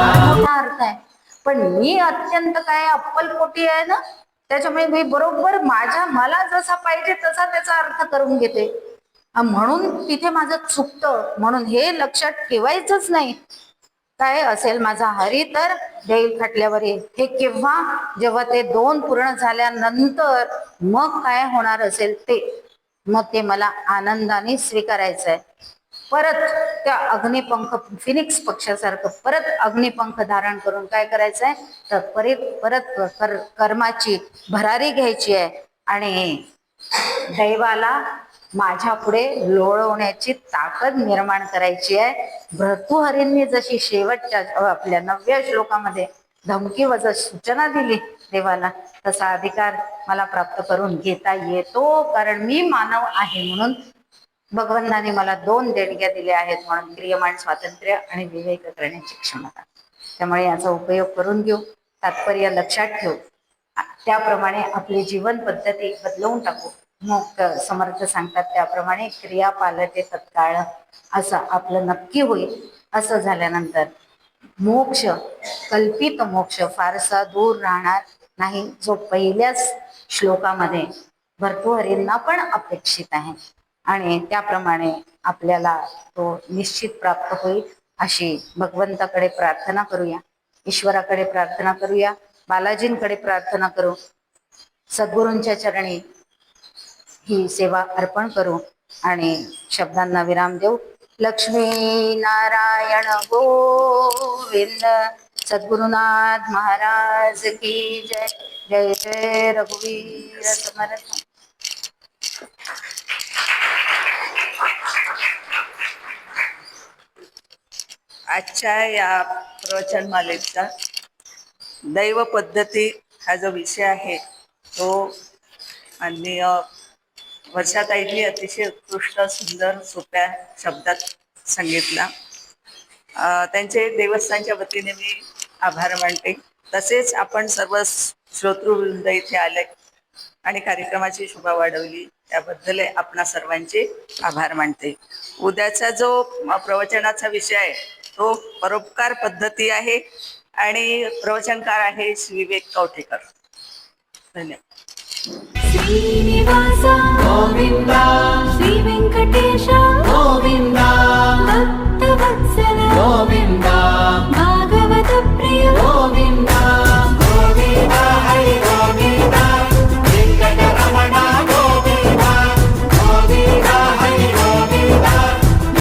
मोठा अर्थ आहे, पण मी अत्यंत काय अप्पलपोटी आहे ना, त्याच्यामुळे मी बरोबर मला जसा पाहिजे तसा त्याचा अर्थ करून घेते. म्हणून तिथे माझं चुकतं. म्हणून हे लक्षात ठेवायचंच नाही. काय असेल माझा हरी तर देईल खटल्यावर येईल. हे जेव्हा ते 2 पूर्ण झाल्यानंतर मग काय होणार असेल ते मग ते मला आनंदाने स्वीकारायचं आहे. परत त्या अग्निपंख फिनिक्स पक्षासारखं परत अग्निपंख धारण करून काय करायचंय तर परत कर्माची भरारी घ्यायची आहे आणि दैवाला माझ्या पुढे लोळवण्याची ताकद निर्माण करायची आहे. भर्तृहरींनी जशी शेवटच्या आपल्या 9व्या श्लोकामध्ये धमकी वजा सूचना दिली देवाला, तसा अधिकार मला प्राप्त करून घेता येतो. कारण मी मानव आहे म्हणून भगवंताने मला 2 देणग्या दिल्या आहेत, म्हणून क्रियमाण स्वातंत्र्य आणि विवेक करण्याची क्षमता. त्यामुळे याचा उपयोग करून घेऊ. तात्पर्य लक्षात ठेवू. त्याप्रमाणे आपली जीवन पद्धती बदलवून टाकू. मग समर्थ सांगतात त्याप्रमाणे क्रिया पालटे तत्काळ असं आपलं नक्की होईल. असं झाल्यानंतर मोक्ष, कल्पित मोक्ष फारसा दूर राहणार नाही, जो पहिल्याच श्लोकामध्ये भर्तृहरींना पण अपेक्षित आहे आणि त्याप्रमाणे आपल्याला तो निश्चित प्राप्त होईल अशी भगवंताकडे प्रार्थना करूया, ईश्वराकडे प्रार्थना करूया, बालाजींकडे प्रार्थना करू, सद्गुरूंच्या चरणी ही सेवा अर्पण करू आणि शब्दांना विराम देऊ. लक्ष्मी नारायण गोविंद. सद्गुरुनाथ महाराज की जय. जय जय रघुवीर समर्थ. आजच्या या प्रवचनमालेचा दैव पद्धती हा जो विषय आहे तो माननीय वर्षाताईंनी अतिशय उत्कृष्ट सुंदर सोप्या शब्दात सांगितला. त्यांचे देवस्थानच्या वतीने मी आभार मानते. तसेच आपण सर्व श्रोतृवृंद इथे आले आणि कार्यक्रमाची शोभा वाढवली त्याबद्दल आपणा सर्वांचे आभार मानते. उद्याचा जो प्रवचनाचा विषय आहे तो परोपकार पद्धती आहे आणि प्रवचनकार आहे श्री विवेक कवठेकर. धन्यवाद. श्रीनिवास गोविंदा, श्री वेंकटेश गोविंदा, भक्तवत्सल गोविंदा, भागवत प्रिय गोविंदा.